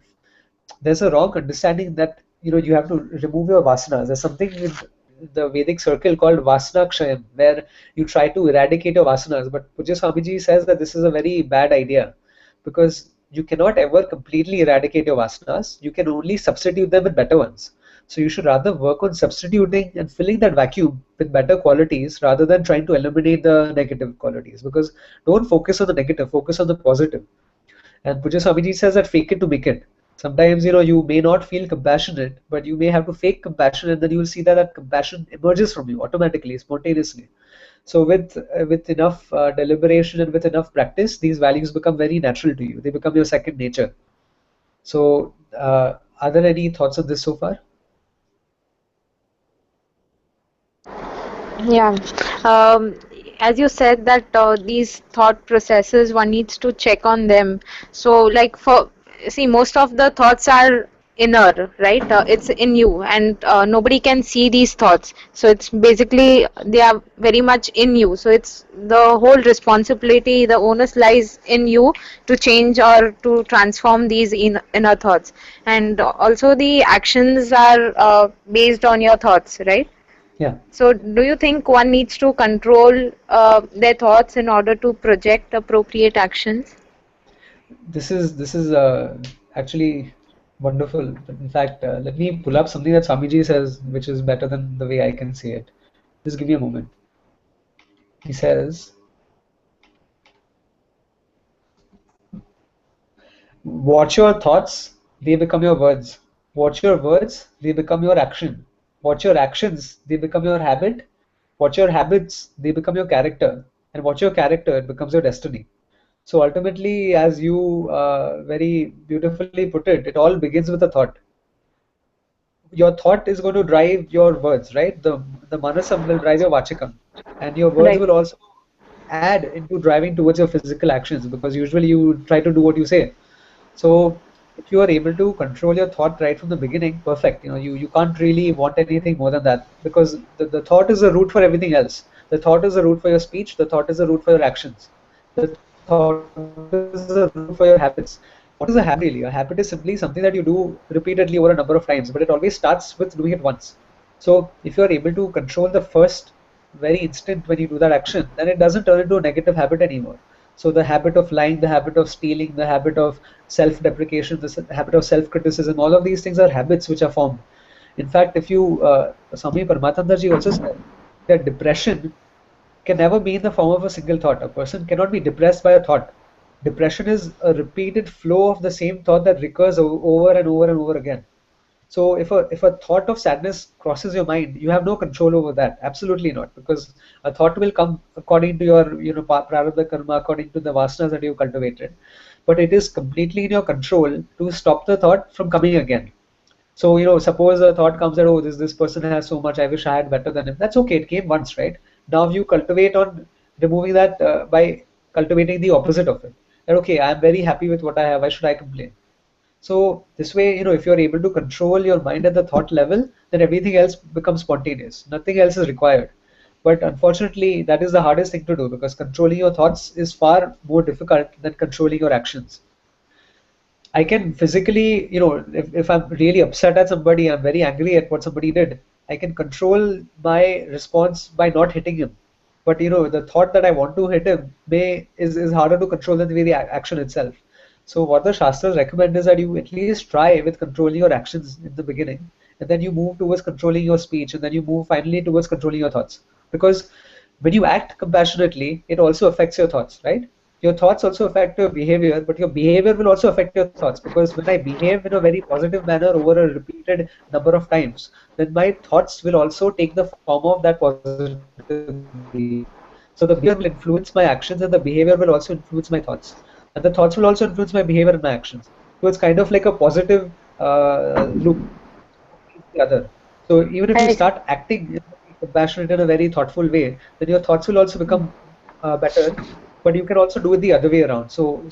There's a wrong understanding that you have to remove your vasanas. There's something in the Vedic circle called vasana kshayam, where you try to eradicate your vasanas. But Pujya Swamiji says that this is a very bad idea, because you cannot ever completely eradicate your vasanas. You can only substitute them with better ones. So you should rather work on substituting and filling that vacuum with better qualities rather than trying to eliminate the negative qualities. Because don't focus on the negative, focus on the positive. And Pujya Swamiji says that fake it to make it. Sometimes you may not feel compassionate, but you may have to fake compassion, and then you will see that compassion emerges from you automatically, spontaneously. So with enough deliberation and with enough practice, these values become very natural to you. They become your second nature. So are there any thoughts on this so far? Yeah. As you said that these thought processes, one needs to check on them. So like most of the thoughts are inner, right? It's in you, and nobody can see these thoughts. So it's basically they are very much in you. So it's the whole responsibility, the onus lies in you to change or to transform these inner thoughts. And also the actions are based on your thoughts, right? Yeah. So do you think one needs to control their thoughts in order to project appropriate actions? This is actually wonderful. In fact, let me pull up something that Swamiji says, which is better than the way I can say it. Just give me a moment. He says, watch your thoughts, they become your words. Watch your words, they become your action. Watch your actions, they become your habit. Watch your habits, they become your character. And watch your character, it becomes your destiny. So ultimately, as you very beautifully put it all begins with a thought. Your thought is going to drive your words, right? The manasam will drive your vachikam, and your words Right. will also add into driving towards your physical actions, because usually you try to do what you say. So if you are able to control your thought right from the beginning, perfect. You can't really want anything more than that, because the thought is the root for everything else. The thought is the root for your speech. The thought is the root for your actions. The thought is the root for your habits. What is a habit really? A habit is simply something that you do repeatedly over a number of times, but it always starts with doing it once. So if you are able to control the first very instant when you do that action, then it doesn't turn into a negative habit anymore. So the habit of lying, the habit of stealing, the habit of self-deprecation, the habit of self-criticism, all of these things are habits which are formed. In fact, if you, Swami Paramārthānanda ji also said that depression can never be in the form of a single thought. A person cannot be depressed by a thought. Depression is a repeated flow of the same thought that recurs over and over and over again. So if a thought of sadness crosses your mind, you have no control over that. Absolutely not, because a thought will come according to your prarabdha karma, according to the vasanas that you cultivated. But it is completely in your control to stop the thought from coming again. So suppose a thought comes that, oh, this person has so much, I wish I had better than him. That's okay. It came once, right? Now you cultivate on removing that by cultivating the opposite of it. That okay, I'm very happy with what I have. Why should I complain? So this way, if you're able to control your mind at the thought level, then everything else becomes spontaneous. Nothing else is required. But unfortunately, that is the hardest thing to do, because controlling your thoughts is far more difficult than controlling your actions. I can physically, if I'm really upset at somebody, I'm very angry at what somebody did, I can control my response by not hitting him. But the thought that I want to hit him is harder to control than the action itself. So what the Shastras recommend is that you at least try with controlling your actions in the beginning, and then you move towards controlling your speech, and then you move finally towards controlling your thoughts. Because when you act compassionately, it also affects your thoughts, right? Your thoughts also affect your behavior, but your behavior will also affect your thoughts, because when I behave in a very positive manner over a repeated number of times, then my thoughts will also take the form of that positive behavior. So the behavior will influence my actions, and the behavior will also influence my thoughts, and the thoughts will also influence my behavior and my actions. So it's kind of like a positive loop, the other. So even if you Right. start acting compassionate in a very thoughtful way, then your thoughts will also become better. But you can also do it the other way around. So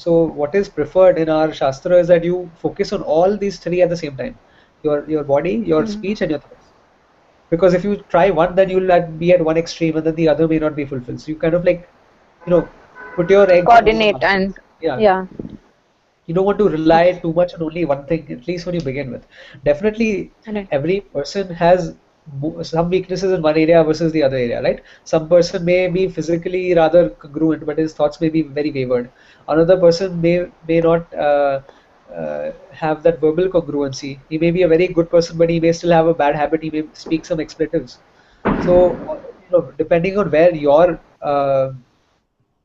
what is preferred in our shastra is that you focus on all these three at the same time: your body, your speech, and your thoughts. Because if you try one, then you'll be at one extreme, and then the other may not be fulfilled. So you kind of like, you know, put your eggs in all the Coordinate and baskets. Yeah, yeah. you don't want to rely too much on only one thing, at least when you begin with. Definitely Right. every person has some weaknesses in one area versus the other area, right? Some person may be physically rather congruent, but his thoughts may be very wavered. Another person may not have that verbal congruency. He may be a very good person, but he may still have a bad habit. He may speak some expletives. So depending on where your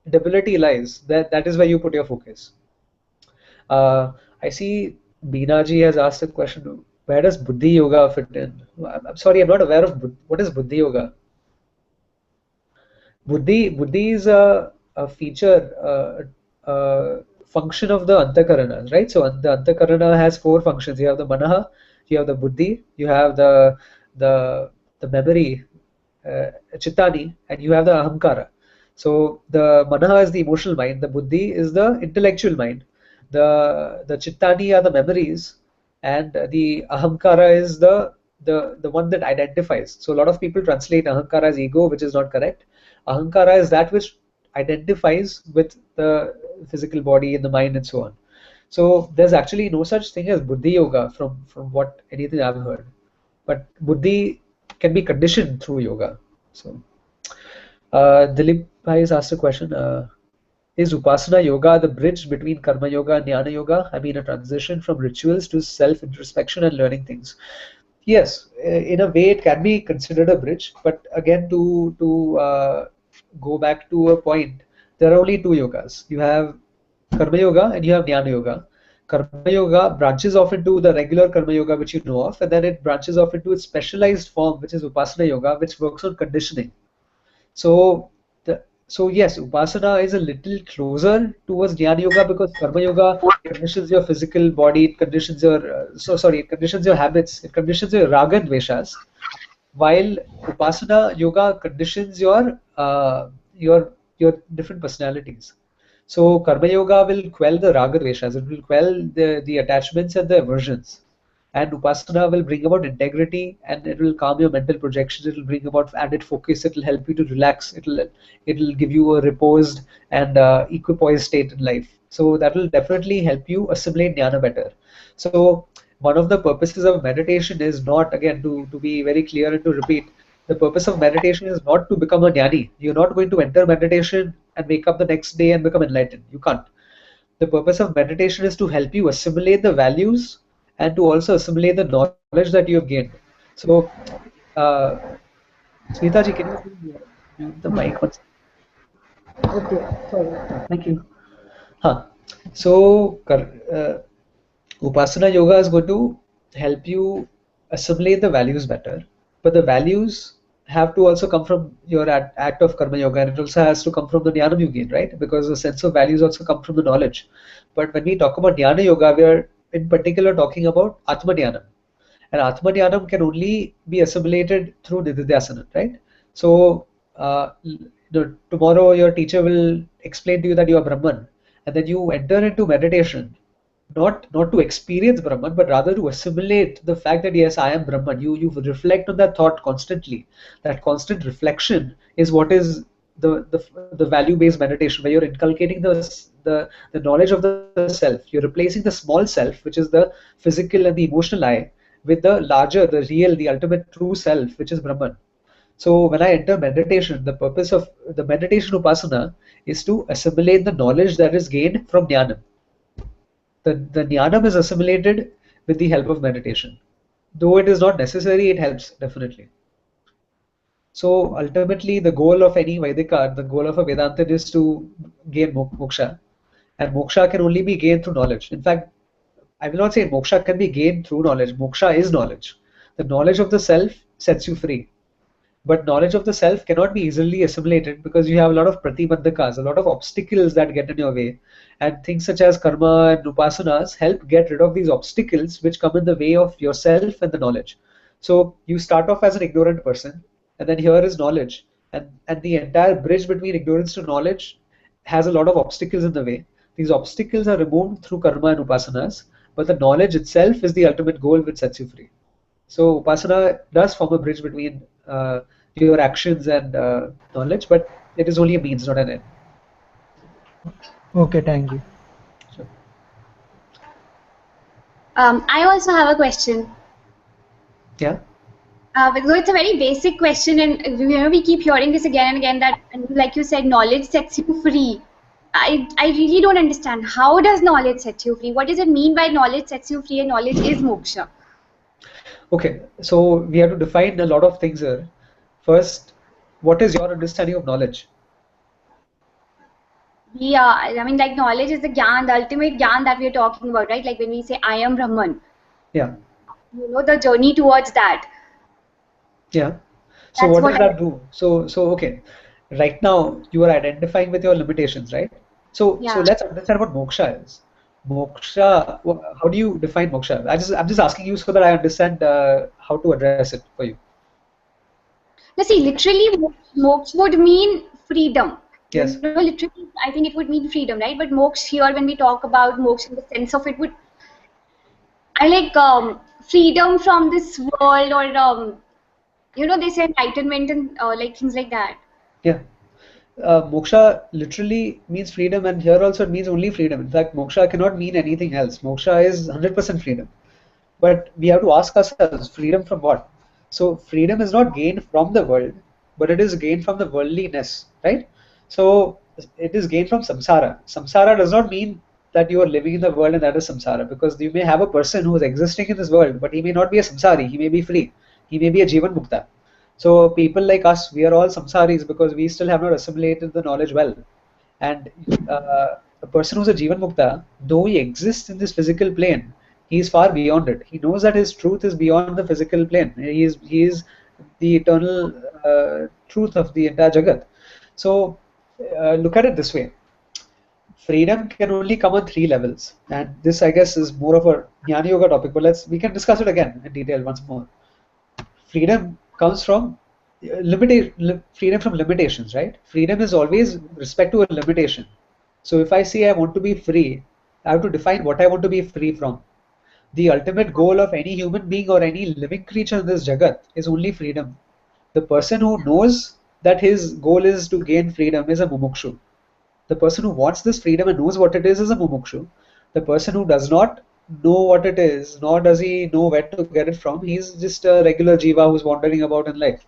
debility lies, that is where you put your focus. I see Beenaji has asked a question. Where does Buddhi Yoga fit in? I'm sorry, I'm not aware of what is Buddhi Yoga. Buddhi is a feature, function of the Antakaranas, right? So the Antakarana has four functions. You have the Manaha, you have the Buddhi, you have the the memory, Chittani, and you have the Ahamkara. So the Manaha is the emotional mind, the Buddhi is the intellectual mind, the Chittani are the memories, and the Ahamkara is the one that identifies. So a lot of people translate Ahamkara as ego, which is not correct. Ahankara is that which identifies with the physical body and the mind and so on. So there's actually no such thing as Buddhi Yoga from what anything I've heard. But Buddhi can be conditioned through yoga. So Dilip Bhai has asked a question. Is Upāsana yoga the bridge between Karma yoga and Jnana yoga? I mean, a transition from rituals to self-introspection and learning things. Yes, in a way it can be considered a bridge, but again, to go back to a point, there are only two yogas. You have Karma yoga and you have Jnana yoga. Karma yoga branches off into the regular Karma yoga which you know of, and then it branches off into its specialized form, which is Upāsana yoga, which works on conditioning. So yes, Upāsana is a little closer towards Jnana yoga because Karma yoga conditions your physical body, it conditions your it conditions your habits, it conditions your raga and dveshas, while Upāsana yoga conditions your different personalities. So Karma yoga will quell the raga dveshas, it will quell the attachments and the aversions. And Upāsana will bring about integrity, and it will calm your mental projections. It will bring about added focus. It will help you to relax. It will give you a reposed and equipoised state in life. So that will definitely help you assimilate jnana better. So one of the purposes of meditation is not, again, to be very clear and to repeat, the purpose of meditation is not to become a jnani. You're not going to enter meditation and wake up the next day and become enlightened. You can't. The purpose of meditation is to help you assimilate the values and to also assimilate the knowledge that you have gained. So, Smita ji, can you mute the mic once? Okay, sorry. Thank you. So, Upāsana yoga is going to help you assimilate the values better, but the values have to also come from your act of karma yoga, and it also has to come from the jnana you gain, right? Because the sense of values also come from the knowledge. But when we talk about jnana yoga, we are in particular talking about Atma Dhyanam. And Atma Dhyanam can only be assimilated through Nididhyasana, right? So tomorrow your teacher will explain to you that you are Brahman, and then you enter into meditation, not to experience Brahman, but rather to assimilate the fact that yes, I am Brahman. You reflect on that thought constantly. That constant reflection is what is the value-based meditation, where you're inculcating the knowledge of the self. You're replacing the small self, which is the physical and the emotional I, with the larger, the real, the ultimate true self, which is Brahman. So when I enter meditation, the purpose of the meditation Upāsana is to assimilate the knowledge that is gained from Jnanam. The Jnanam is assimilated with the help of meditation. Though it is not necessary, it helps definitely. So ultimately, the goal of any Vaidika, the goal of a Vedantin is to gain moksha. And moksha can only be gained through knowledge. In fact, I will not say moksha can be gained through knowledge. Moksha is knowledge. The knowledge of the self sets you free. But knowledge of the self cannot be easily assimilated because you have a lot of pratibandhakas, a lot of obstacles that get in your way. And things such as karma and upasanas help get rid of these obstacles which come in the way of yourself and the knowledge. So you start off as an ignorant person, and then here is knowledge. And the entire bridge between ignorance to knowledge has a lot of obstacles in the way. These obstacles are removed through karma and upasanas, but the knowledge itself is the ultimate goal which sets you free. So Upāsana does form a bridge between your actions and knowledge, but it is only a means, not an end. Okay, thank you. Sure. I also have a question. Yeah. So it's a very basic question, and we keep hearing this again and again, that, like you said, knowledge sets you free. I really don't understand. How does knowledge set you free? What does it mean by knowledge sets you free and knowledge is moksha? Okay, so we have to define a lot of things here. First, what is your understanding of knowledge? Yeah, I mean, like, knowledge is the gyan, the ultimate gyan that we are talking about, right? Like when we say I am Brahman. Yeah. You know, the journey towards that. Yeah. So That's what does what that do? So okay. Right now you are identifying with your limitations, right? So Yeah. let's understand what moksha is. Moksha, how do you define moksha? I'm just asking you so that I understand how to address it for you. Now see, literally, moksha would mean freedom. Yes. You know, literally, I think it would mean freedom, right? But moksha here, when we talk about moksha in the sense of it, would, I like freedom from this world, or you know, they say enlightenment and like things like that. Yeah. Moksha literally means freedom, and here also it means only freedom. In fact, moksha cannot mean anything else. Moksha is 100% freedom. But we have to ask ourselves, freedom from what? So freedom is not gained from the world, but it is gained from the worldliness, right? So it is gained from samsara. Samsara does not mean that you are living in the world and that is samsara, because you may have a person who is existing in this world, but he may not be a samsari, he may be free, he may be a jivan mukta. So people like us, we are all samsaris because we still have not assimilated the knowledge well. And a person who's a jivan mukta, though he exists in this physical plane, he is far beyond it. He knows that his truth is beyond the physical plane. He is the eternal truth of the entire jagat. So look at it this way: freedom can only come on three levels, and this, I guess, is more of a jnana yoga topic. But we can discuss it again in detail once more. Freedom comes from freedom from limitations, right? Freedom is always with respect to a limitation. So if I say I want to be free, I have to define what I want to be free from. The ultimate goal of any human being or any living creature in this jagat is only freedom. The person who knows that his goal is to gain freedom is a mumukshu. The person who wants this freedom and knows what it is a mumukshu. The person who does not know what it is, nor does he know where to get it from, he's just a regular jiva who's wandering about in life.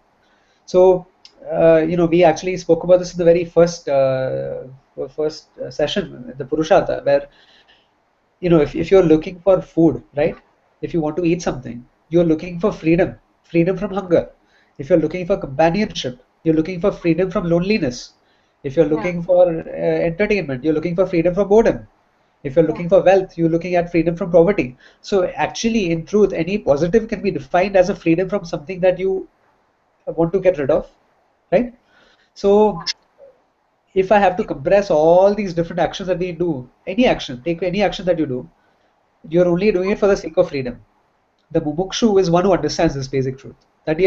So, we actually spoke about this in the very first session, the Purushartha, where, if you're looking for food, right? If you want to eat something, you're looking for freedom from hunger. If you're looking for companionship, you're looking for freedom from loneliness. If you're looking for entertainment, you're looking for freedom from boredom. If you're looking for wealth, you're looking at freedom from poverty. So actually, in truth, any positive can be defined as a freedom from something that you want to get rid of, right? So if I have to compress all these different actions that we do, take any action that you do, you're only doing it for the sake of freedom. The mumukshu is one who understands this basic truth. That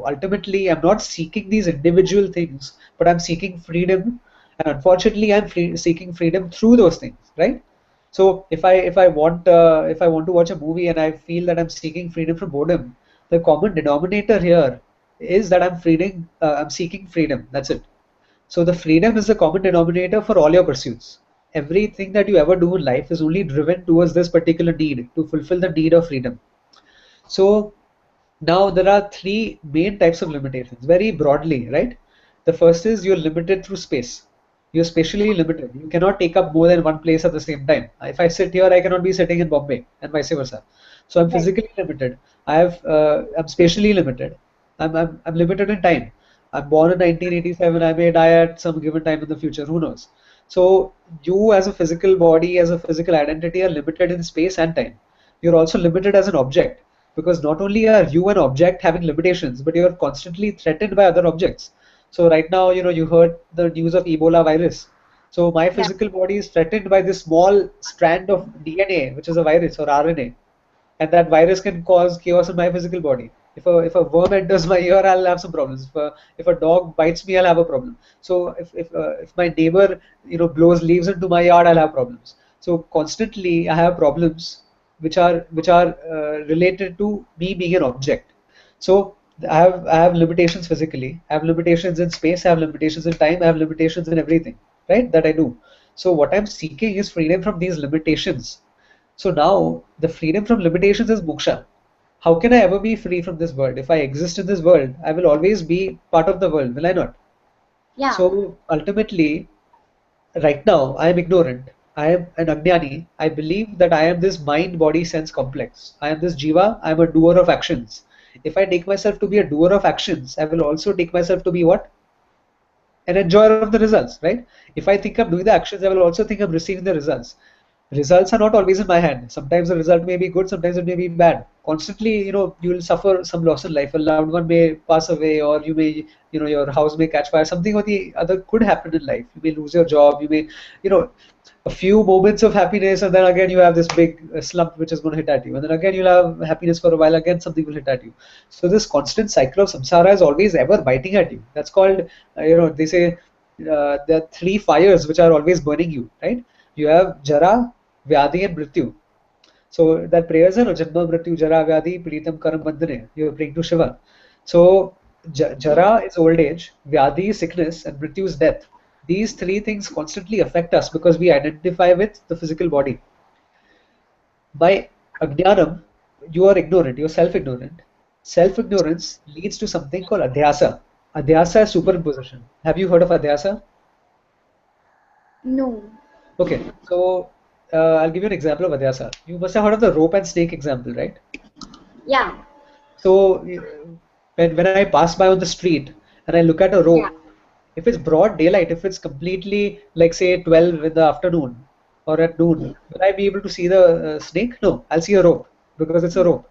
ultimately I'm not seeking these individual things, but I'm seeking freedom, and unfortunately I'm seeking freedom through those things, right? So if I want to watch a movie and I feel that I'm seeking freedom from boredom, the common denominator here is that I'm seeking freedom. That's it. So the freedom is the common denominator for all your pursuits. Everything that you ever do in life is only driven towards this particular need, to fulfill the need of freedom. So now there are three main types of limitations, very broadly, right? The first is you're limited through space. You're spatially limited. You cannot take up more than one place at the same time. If I sit here, I cannot be sitting in Bombay, and vice versa. So I'm physically limited. I'm spatially limited. I'm limited in time. I'm born in 1987. I may die at some given time in the future. Who knows? So you, as a physical body, as a physical identity, are limited in space and time. You're also limited as an object, because not only are you an object having limitations, but you're constantly threatened by other objects. So right now, you heard the news of Ebola virus. So my physical body is threatened by this small strand of DNA, which is a virus or RNA, and that virus can cause chaos in my physical body. If a worm enters my ear, I'll have some problems. If a dog bites me, I'll have a problem. So if my neighbor blows leaves into my yard, I'll have problems. So constantly I have problems which are related to me being an object. So I have limitations physically, I have limitations in space, I have limitations in time, I have limitations in everything, right, that I do. So what I'm seeking is freedom from these limitations. So now the freedom from limitations is moksha. How can I ever be free from this world? If I exist in this world, I will always be part of the world, will I not? Yeah. So ultimately, right now, I am ignorant. I am an ajnani. I believe that I am this mind, body, sense complex. I am this jiva. I am a doer of actions. If I take myself to be a doer of actions, I will also take myself to be what? An enjoyer of the results, right? If I think I'm doing the actions, I will also think I'm receiving the results. Results are not always in my hand. Sometimes the result may be good, sometimes it may be bad. Constantly, you will suffer some loss in life. A loved one may pass away, or you may, your house may catch fire. Something or the other could happen in life. You may lose your job. You may, a few moments of happiness, and then again you have this big slump which is going to hit at you. And then again you'll have happiness for a while, again something will hit at you. So this constant cycle of samsara is always ever biting at you. That's called, they say there are three fires which are always burning you, right? You have jara, vyadhi and mrityu. So that prayer is Janma Mrityu Jara Vyadhi Piritam Karam Bandhane. You are praying to Shiva. So Jara is old age, Vyadhi is sickness, and Mrityu is death. These three things constantly affect us because we identify with the physical body. By Ajnanam, you are ignorant, you are self-ignorant. self-ignorance leads to something called adhyasa. Adhyasa is superimposition. Have you heard of adhyasa? No. Okay, so I'll give you an example of adhyasa. You must have heard of the rope and snake example, right? Yeah. So when I pass by on the street and I look at a rope, if it's broad daylight, if it's completely like say 12 in the afternoon or at noon, will I be able to see the snake? No, I'll see a rope because it's a rope.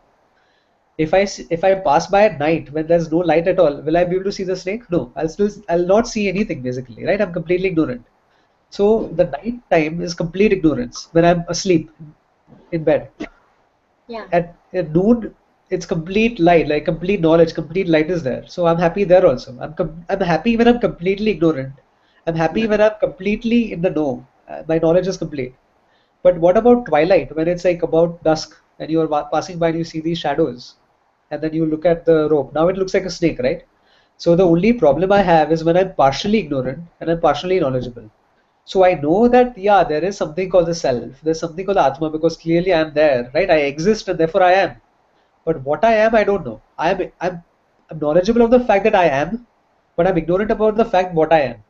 If I pass by at night when there's no light at all, will I be able to see the snake? No, I'll not see anything basically, right? I'm completely ignorant. So the night time is complete ignorance when I'm asleep in bed. Yeah. At noon, it's complete light, like complete knowledge, complete light is there. So I'm happy there also. I'm happy when I'm completely ignorant. I'm happy when I'm completely in the know. My knowledge is complete. But what about twilight when it's like about dusk and you're passing by and you see these shadows and then you look at the rope. Now it looks like a snake, right? So the only problem I have is when I'm partially ignorant and I'm partially knowledgeable. So I know that, yeah, there is something called the self. There's something called the Atma because clearly I'm there, right? I exist and therefore I am. But what I am, I don't know. I'm knowledgeable of the fact that I am, but I'm ignorant about the fact what I am.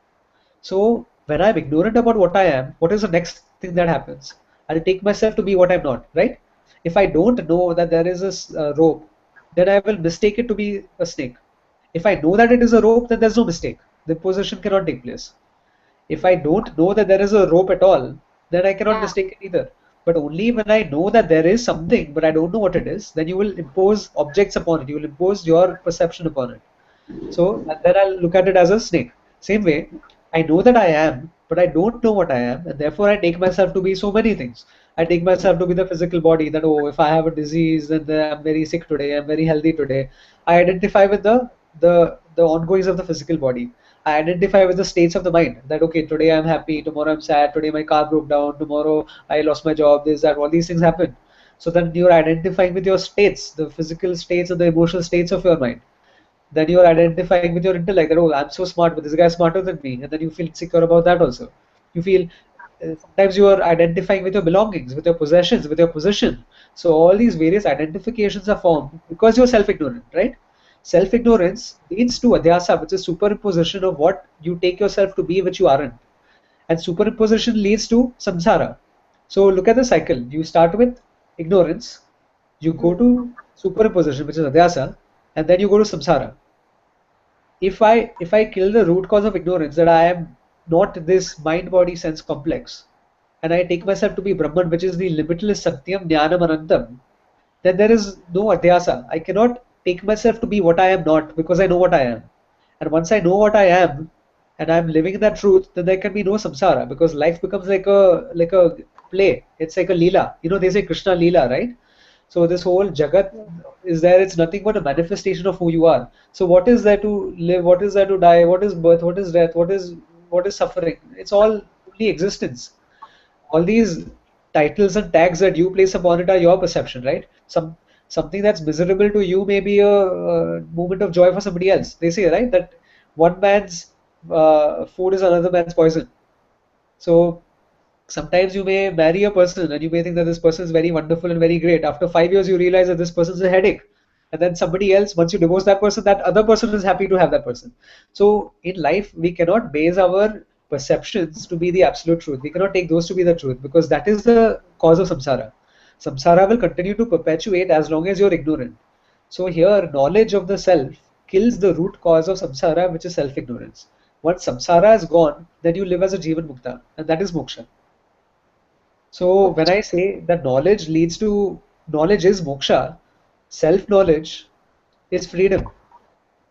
So when I'm ignorant about what I am, what is the next thing that happens? I'll take myself to be what I'm not, right? If I don't know that there is a rope, then I will mistake it to be a snake. If I know that it is a rope, then there's no mistake. The position cannot take place. If I don't know that there is a rope at all, then I cannot mistake it either. But only when I know that there is something, but I don't know what it is, then you will impose objects upon it. You will impose your perception upon it. So then I'll look at it as a snake. Same way, I know that I am, but I don't know what I am, and therefore I take myself to be so many things. I take myself to be the physical body. That oh, if I have a disease, then I'm very sick today. I'm very healthy today. I identify with the ongoings of the physical body. I identify with the states of the mind. That okay, today I'm happy, tomorrow I'm sad, today my car broke down, tomorrow I lost my job. This, that, all these things happen. So then you're identifying with your states, the physical states and the emotional states of your mind. Then you're identifying with your intellect that oh, I'm so smart, but this guy is smarter than me, and then you feel insecure about that also. You feel sometimes you are identifying with your belongings, with your possessions, with your position. So all these various identifications are formed because you're self-ignorant, right? Self-ignorance leads to adhyasa, which is superimposition of what you take yourself to be, which you aren't. And superimposition leads to samsara. So look at the cycle. You start with ignorance, you go to superimposition, which is adhyasa, and then you go to samsara. If I kill the root cause of ignorance, that I am not this mind body sense complex, and I take myself to be Brahman, which is the limitless Satyam Jnanam Anantam, then there is no adhyasa. I cannot take myself to be what I am not because I know what I am. And once I know what I am and I'm living in that truth, then there can be no samsara because life becomes like a play. It's like a leela. You know, they say Krishna leela, right? So this whole Jagat is there, it's nothing but a manifestation of who you are. So what is there to live? What is there to die? What is birth? What is death? What is suffering? It's all only existence. All these titles and tags that you place upon it are your perception, right? Something that's miserable to you may be a moment of joy for somebody else. They say, right, that one man's food is another man's poison. So sometimes you may marry a person and you may think that this person is very wonderful and very great. After 5 years, you realize that this person is a headache. And then somebody else, once you divorce that person, that other person is happy to have that person. So in life, we cannot base our perceptions to be the absolute truth. We cannot take those to be the truth because that is the cause of samsara. Samsara will continue to perpetuate as long as you're ignorant. So here, knowledge of the self kills the root cause of samsara, which is self-ignorance. Once samsara is gone, then you live as a jivan mukta, and that is moksha. So when I say that knowledge is moksha, self-knowledge is freedom.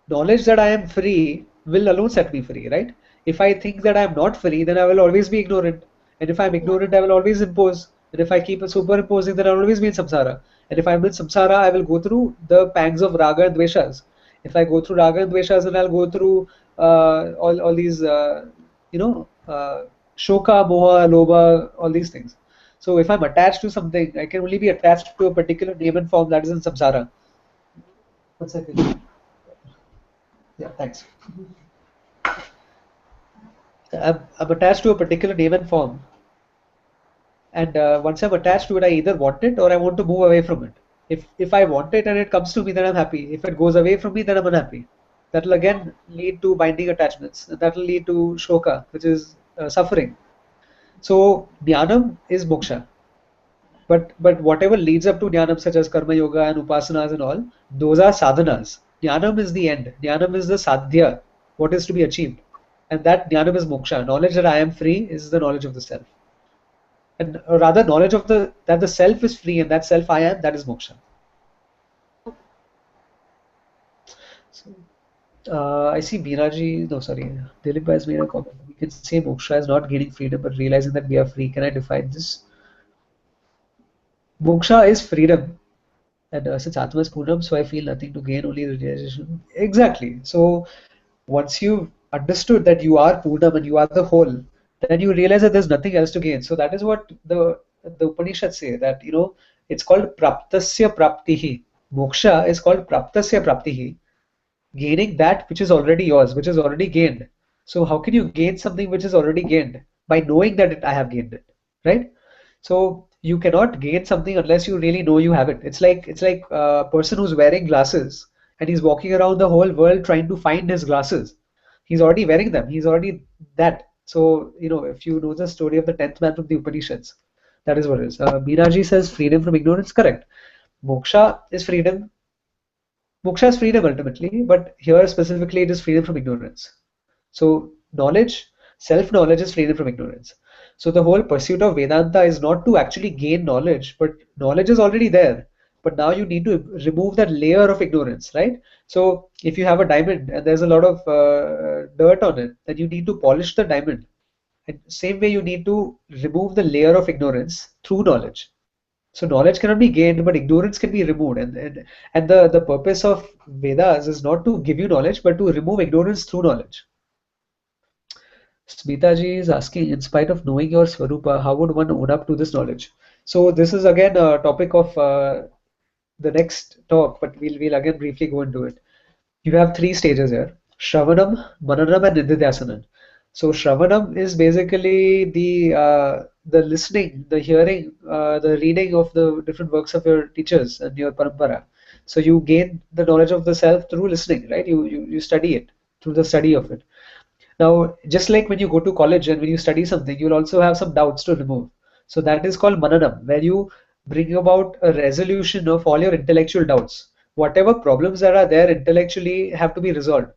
Knowledge that I am free will alone set me free, right? If I think that I am not free, then I will always be ignorant. And if I am ignorant, I will always impose. And if I keep superimposing, then I will always be in samsara. And if I am in samsara, I will go through the pangs of raga and dveshas. If I go through raga and dveshas, then I'll go through all these, shoka, moha, lobha, all these things. So if I'm attached to something, I can only be attached to a particular name and form that is in samsara. 1 second. Yeah, thanks. I'm attached to a particular name and form. And once I'm attached to it, I either want it or I want to move away from it. If I want it and it comes to me, then I'm happy. If it goes away from me, then I'm unhappy. That will again lead to binding attachments. And that will lead to shoka, which is suffering. So jnanam is moksha. But whatever leads up to jnanam, such as karma yoga and upasanas and all, those are sadhanas. Jnanam is the end. Jnanam is the sadhya, what is to be achieved. And that jnanam is moksha. Knowledge that I am free is the knowledge of the self. And rather knowledge of that the self is free and that self I am, that is moksha. So, I see Biraji, no sorry, Dilip has made a comment. We can say moksha is not gaining freedom but realizing that we are free. Can I define this? Moksha is freedom. And since Atma is Poonam, so I feel nothing to gain, only the realization. Exactly. So once you've understood that you are Poonam and you are the whole, then you realize that there's nothing else to gain. So that is what the Upanishads say, that it's called Praptasya Praptihi. Moksha is called Praptasya Praptihi, gaining that which is already yours, which is already gained. So how can you gain something which is already gained? By knowing that I have gained it, right? So you cannot gain something unless you really know you have it. It's like a person who's wearing glasses and he's walking around the whole world trying to find his glasses. He's already wearing them. He's already that. So if you know the story of the 10th man from the Upanishads, that is what it is. Meenaji says freedom from ignorance. Correct. Moksha is freedom. Moksha is freedom ultimately, but here specifically it is freedom from ignorance. So knowledge, self-knowledge is freedom from ignorance. So the whole pursuit of Vedanta is not to actually gain knowledge, but knowledge is already there. But now you need to remove that layer of ignorance, right? So if you have a diamond and there's a lot of dirt on it, then you need to polish the diamond. And same way you need to remove the layer of ignorance through knowledge. So knowledge cannot be gained, but ignorance can be removed. And the purpose of Vedas is not to give you knowledge, but to remove ignorance through knowledge. Smitaji is asking, in spite of knowing your Swarupa, how would one own up to this knowledge? So this is again a topic of the next talk, but we'll again briefly go into it. You have 3 stages here: Shravanam, Mananam, and Nididhyasanam. So Shravanam is basically the listening, the hearing, the reading of the different works of your teachers and your parampara. So you gain the knowledge of the self through listening, right? You study it through the study of it. Now, just like when you go to college and when you study something, you'll also have some doubts to remove. So that is called Mananam, where you bring about a resolution of all your intellectual doubts. Whatever problems that are there intellectually have to be resolved.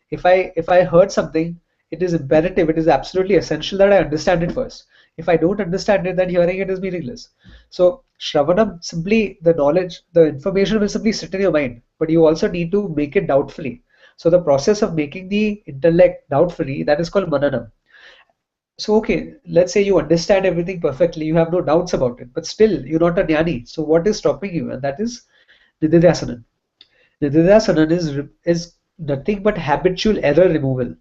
If I heard something, it is imperative, it is absolutely essential that I understand it first. If I don't understand it, then hearing it is meaningless. So Shravanam, simply the knowledge, the information will simply sit in your mind, but you also need to make it doubt-free. So the process of making the intellect doubt-free, that is called Mananam. So okay, let's say you understand everything perfectly, you have no doubts about it, but still you're not a jnani. So what is stopping you? And that is Nididhyasanam. Nididhyasanam is nothing but habitual error removal.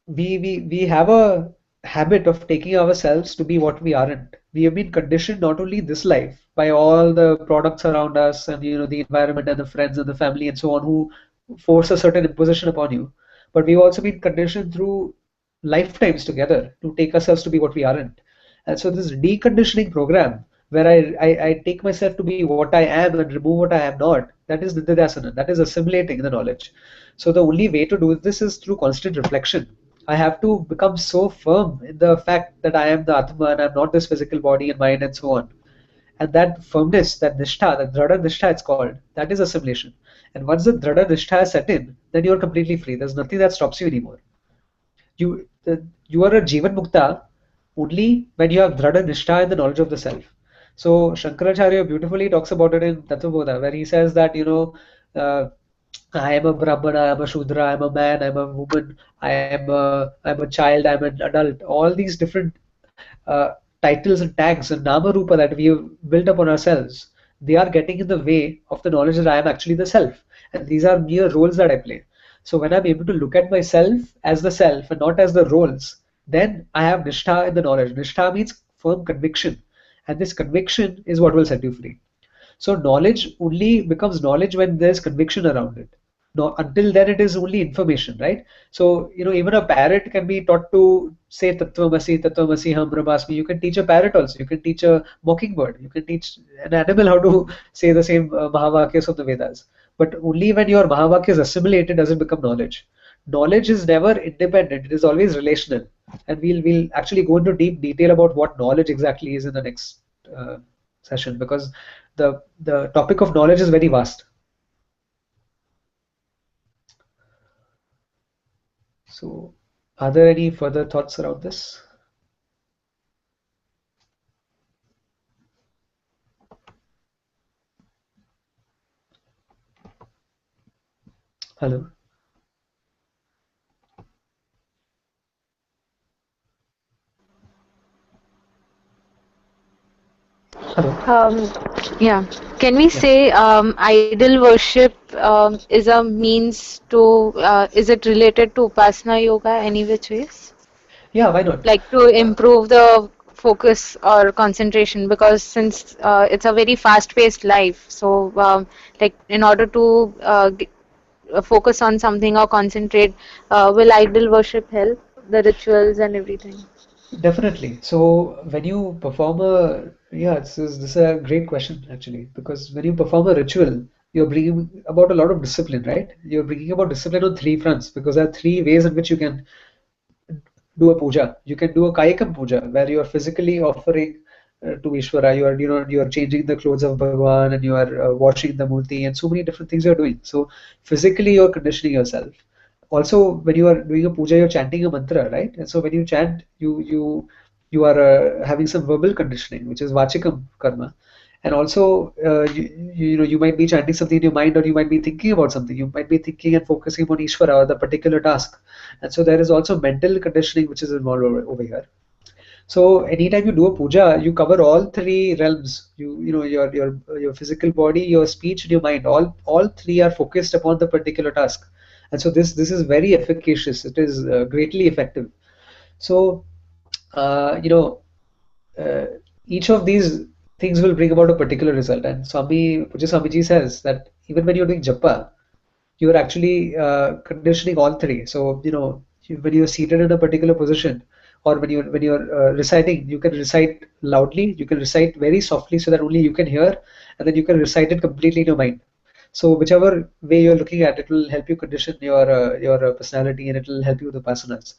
We have a habit of taking ourselves to be what we aren't. We have been conditioned not only this life by all the products around us and the environment and the friends and the family and so on who force a certain imposition upon you, but we've also been conditioned through lifetimes together to take ourselves to be what we aren't. And so this deconditioning program where I take myself to be what I am and remove what I am not, that is Nididhyasanam, that is assimilating the knowledge. So the only way to do this is through constant reflection. I have to become so firm in the fact that I am the Atma and I'm not this physical body and mind and so on. And that firmness, that nishtha, that dhrada nishtha it's called, that is assimilation. And once the dhrada nishtha is set in, then you are completely free. There's nothing that stops you anymore. You are a jivan mukta only when you have dhrada nishtha in the knowledge of the self. So Shankaracharya beautifully talks about it in Tattvabodha, where he says that I am a Brahmana, I am a Shudra, I am a man, I am a woman, I am a child, I am an adult. All these different titles and tags and Nama Rupa that we have built upon ourselves, they are getting in the way of the knowledge that I am actually the self. And these are mere roles that I play. So when I'm able to look at myself as the self and not as the roles, then I have nishtha in the knowledge. Nishtha means firm conviction. And this conviction is what will set you free. So knowledge only becomes knowledge when there's conviction around it. No, until then it is only information, right? So, even a parrot can be taught to say Tattvamasi, Ham Brahmasmi. You can teach a parrot also. You can teach a mockingbird. You can teach an animal how to say the same Mahavakyas of the Vedas. But only when your Mahavakya is assimilated does it become knowledge. Knowledge is never independent. It is always relational. And we'll actually go into deep detail about what knowledge exactly is in the next session, because the topic of knowledge is very vast. So, are there any further thoughts around this? Hello? Hello? Yeah. Can we say idol worship is a means to, is it related to Upasana yoga any which ways? Yeah, why not? Like to improve the focus or concentration, because since it's a very fast-paced life, so like in order to focus on something or concentrate, will idol worship help the rituals and everything? Definitely. So when you perform this is a great question actually, because when you perform a ritual, you're bringing about a lot of discipline, right? You're bringing about discipline on three fronts, because there are three ways in which you can do a puja. You can do a kayakam puja where you are physically offering to Ishvara. You are changing the clothes of Bhagwan, and you are washing the murti, and so many different things you are doing. So physically you are conditioning yourself. Also, when you are doing a puja, you're chanting a mantra, right? And so when you chant, you are having some verbal conditioning, which is vachikam karma. And also, you might be chanting something in your mind, or you might be thinking about something. You might be thinking and focusing on Ishvara or the particular task. And so there is also mental conditioning which is involved over here. So anytime you do a puja, you cover all three realms. Your physical body, your speech, and your mind. All three are focused upon the particular task. And so this is very efficacious. It is greatly effective. So uh, you know uh, each of these things will bring about a particular result. And Puja Swamiji says that even when you're doing japa, you're actually conditioning all three. So when you're seated in a particular position, or when you're reciting, you can recite loudly, you can recite very softly so that only you can hear, and then you can recite it completely in your mind. So whichever way you're looking at, it will help you condition your personality, and it will help you with the upasanas.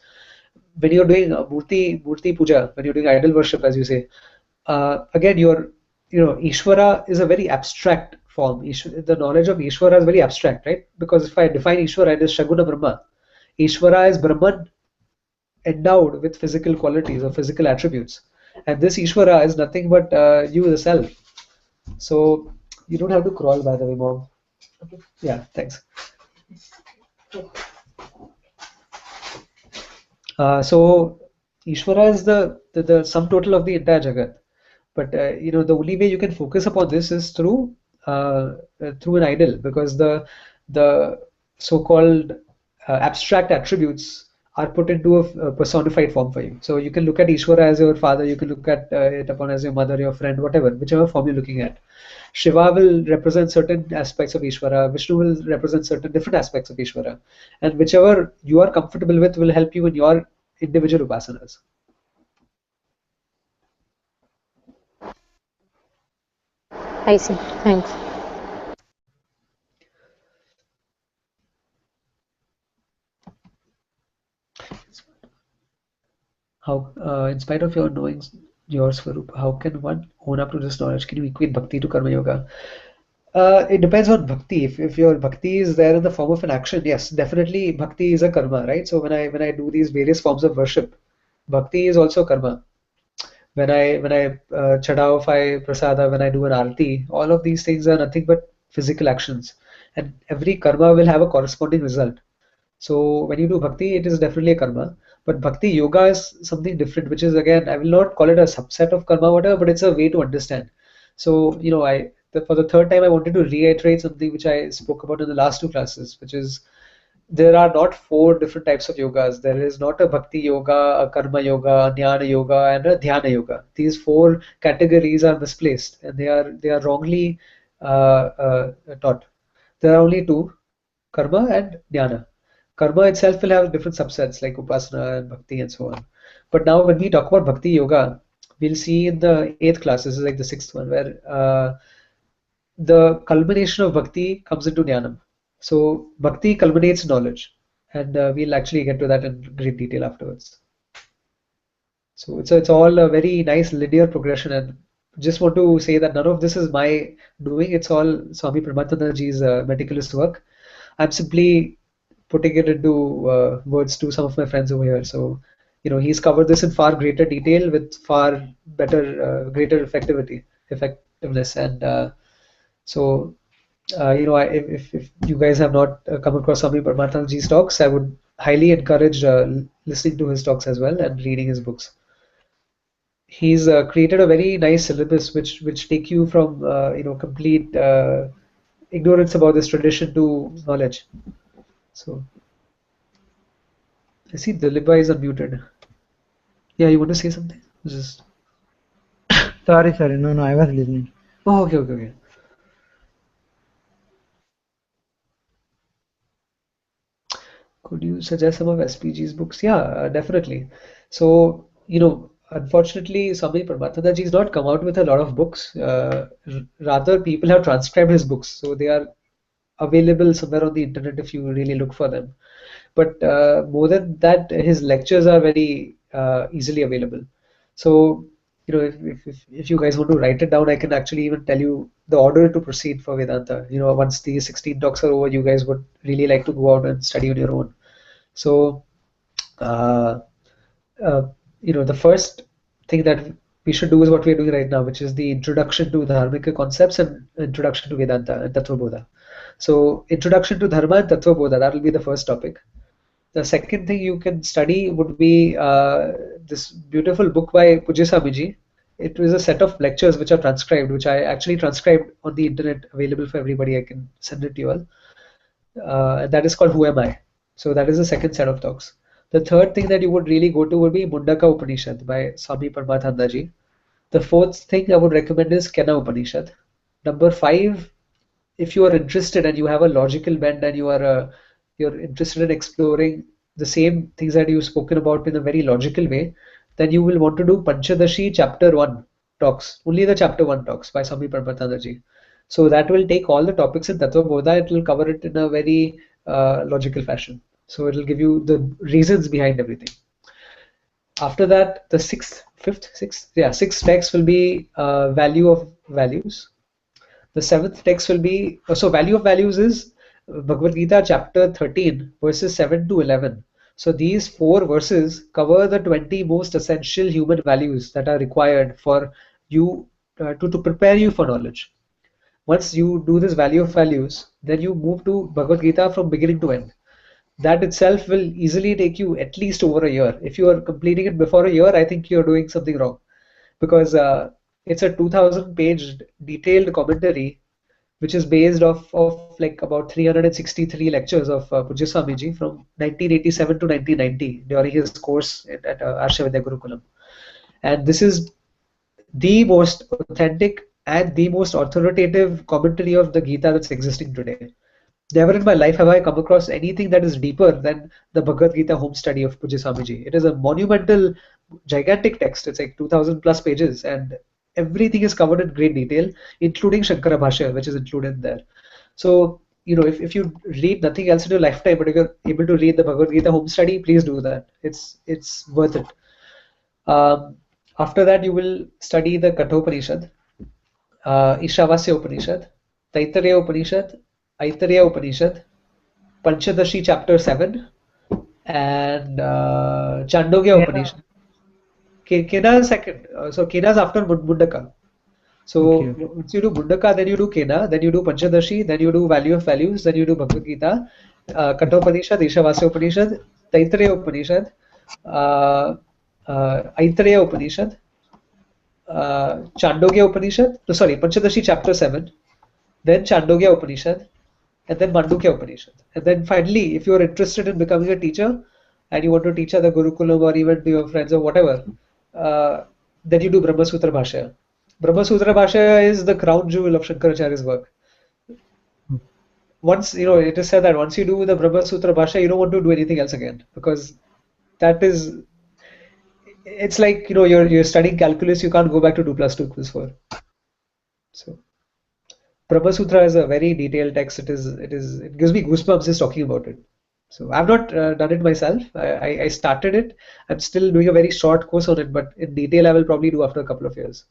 When you're doing murti puja, when you're doing idol worship, as you say, again, Ishvara is a very abstract form. The knowledge of Ishvara is very abstract, right? Because if I define Ishvara, it is Shaguna Brahma. Ishvara is Brahman endowed with physical qualities or physical attributes. And this Ishvara is nothing but you, the self. So you don't have to crawl, by the way, mom. Yeah, thanks. So Ishvara is the sum total of the entire Jagat. But the only way you can focus upon this is through an idol, because the so-called abstract attributes are put into a personified form for you. So you can look at Ishvara as your father, you can look at it upon as your mother, your friend, whatever, whichever form you're looking at. Shiva will represent certain aspects of Ishvara, Vishnu will represent certain different aspects of Ishvara, and whichever you are comfortable with will help you in your individual upasanas. I see. Thanks. How, in spite of your knowing your Swarup, how can one own up to this knowledge? Can you equate bhakti to karma yoga? It depends on bhakti. If your bhakti is there in the form of an action, yes, definitely bhakti is a karma, right? So when I do these various forms of worship, bhakti is also karma. When I chadao prasada, when I do an arti, all of these things are nothing but physical actions, and every karma will have a corresponding result. So when you do bhakti, it is definitely a karma. But bhakti yoga is something different, which is, again, I will not call it a subset of karma, whatever, but it's a way to understand. So for the third time, I wanted to reiterate something which I spoke about in the last two classes, which is there are not four different types of yogas. There is not a bhakti yoga, a karma yoga, a jnana yoga, and a dhyana yoga. These four categories are misplaced, and they are wrongly taught. There are only two. karma and jnana. Karma itself will have different subsets like Upāsana and Bhakti and so on. But now when we talk about Bhakti Yoga, we'll see in the 8th class, this is like the 6th one, where the culmination of Bhakti comes into Jnanam. So Bhakti culminates knowledge, and we'll actually get to that in great detail afterwards. So it's all a very nice linear progression, and just want to say that none of this is my doing. It's all Swāmi Paramārthānandaji's meticulous work. I'm simply putting it into words to some of my friends over here. So, he's covered this in far greater detail with far better, greater effectiveness. And so, if you guys have not come across Swāmi Paramārthānandaji's talks, I would highly encourage listening to his talks as well and reading his books. He's created a very nice syllabus which take you from complete ignorance about this tradition to knowledge. So I see Dilipbhai is unmuted. Yeah, you want to say something? Just Sorry, no, I was listening. oh, okay. Could you suggest some of SPG's books? Yeah, definitely. So, unfortunately, Swāmi Paramārthānandaji has not come out with a lot of books. Rather, people have transcribed his books, so they are available somewhere on the internet if you really look for them. But more than that, his lectures are very easily available. So, if you guys want to write it down, I can actually even tell you the order to proceed for Vedanta. Once these 16 talks are over, you guys would really like to go out and study on your own. So, the first thing that we should do is what we're doing right now, which is the introduction to Dharmika concepts and introduction to Vedanta and Tattvabodha. So, introduction to Dharma and Tattvabodha, that will be the first topic. The second thing you can study would be this beautiful book by Pujya Swamiji. It was a set of lectures which are transcribed, which I actually transcribed on the internet, available for everybody. I can send it to you all. That is called Who Am I? So that is the second set of talks. The third thing that you would really go to would be Mundaka Upanishad by Swāmi Paramārthānandaji. The fourth thing I would recommend is Kena Upanishad. Number 5, if you are interested and you have a logical bend and you're interested in exploring the same things that you've spoken about in a very logical way, then you will want to do Panchadashi chapter 1 talks, only the chapter 1 talks by Swāmi Paramārthānandaji. So that will take all the topics in Tattvabodha, it will cover it in a very logical fashion. So it will give you the reasons behind everything. After that, the sixth text will be Value of Values. The 7th text will be, so Value of Values is Bhagavad Gita chapter 13 verses 7 to 11. So these 4 verses cover the 20 most essential human values that are required for you to prepare you for knowledge. Once you do this Value of Values, then you move to Bhagavad Gita from beginning to end. That itself will easily take you at least over a year. If you are completing it before a year, I think you're doing something wrong, because it's a 2,000-page detailed commentary which is based off of like about 363 lectures of Pujya Swamiji from 1987 to 1990 during his course at Arshavidya Gurukulam. And this is the most authentic and the most authoritative commentary of the Gita that's existing today. Never in my life have I come across anything that is deeper than the Bhagavad Gita home study of Pujya Swamiji. It is a monumental, gigantic text. It's like 2,000 plus pages, and everything is covered in great detail, including Shankara Bhashya, which is included there. So, if you read nothing else in your lifetime, but if you're able to read the Bhagavad Gita home study, please do that. It's worth it. After that, you will study the Kathopanishad, Ishavasya Upanishad, Taittiriya Upanishad, Aitareya Upanishad, Panchadashi chapter 7, and Chandogya Upanishad. Kena is second. So Kena is after Mundaka. So once you do Mundaka, then you do Kena, then you do Panchadashi, then you do Value of Values, then you do Bhagavad Gita, Kathopanishad, Ishavasya Upanishad, Taittiriya Upanishad, Aitareya Upanishad, Chandogya Upanishad, Panchadashi chapter 7, then Chandogya Upanishad, and then Mandukya Upanishad. And then finally, if you are interested in becoming a teacher and you want to teach at the Gurukulam or even to your friends or whatever, then you do Brahma Sutra Bhashya. Brahma Sutra Bhashya is the crown jewel of Shankaracharya's work. once, it is said that once you do the Brahma Sutra Bhashya, you don't want to do anything else again, because that is, it's like, you're studying calculus, you can't go back to 2 plus 2 equals 4. So Brahma Sutra is a very detailed text. It gives me goosebumps just talking about it. So I've not done it myself. I started it. I'm still doing a very short course on it, but in detail I will probably do after a couple of years.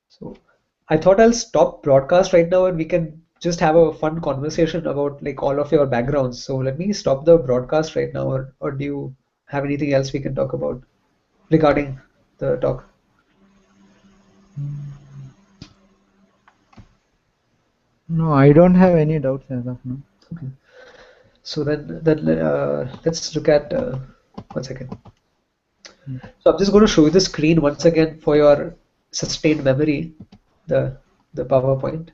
So I thought I'll stop broadcast right now and we can just have a fun conversation about like all of your backgrounds. So let me stop the broadcast right now, or do you have anything else we can talk about regarding the talk? No, I don't have any doubts as of now. Okay. So then let's look at 1 second. So I'm just going to show you the screen once again for your sustained memory, the PowerPoint.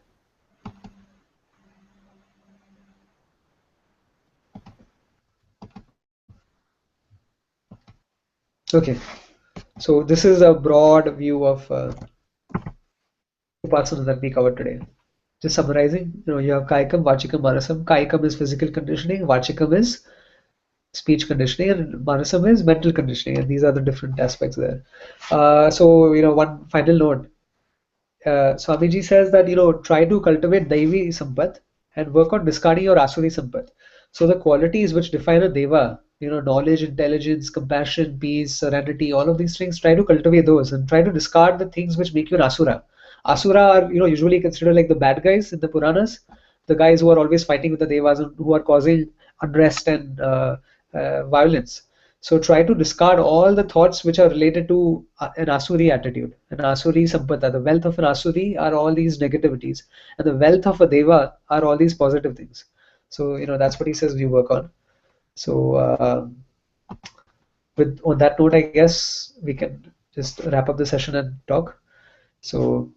Okay, so this is a broad view of Upāsana that we covered today. Just summarizing, you have Kaikam, Vachikam, Manasam. Kaikam is physical conditioning, Vachikam is speech conditioning, and Manasam is mental conditioning, and these are the different aspects there. So, one final note. Swamiji says that, try to cultivate Daivi Sampat and work on discarding your Asuri Sampat. So the qualities which define a Deva, knowledge, intelligence, compassion, peace, serenity, all of these things, try to cultivate those and try to discard the things which make you an Asura. Asura are, usually considered like the bad guys in the Puranas, the guys who are always fighting with the Devas and who are causing unrest and violence. So try to discard all the thoughts which are related to an Asuri attitude, an Asuri Sampada. The wealth of an Asuri are all these negativities, and the wealth of a Deva are all these positive things. So, that's what he says we work on. So, on that note, I guess we can just wrap up the session and talk. So,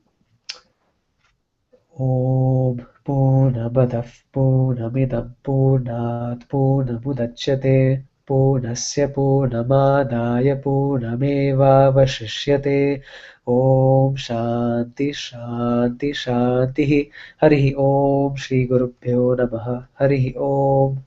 Om Purnamadav Purnamidam Purnat Purnamudachyate Purnasya Purnamadaya Purnameva Vashishyate. Om Shanti Shanti Shanti. Harihi Om Shri Gurubhyo Namaha. Harihi Om.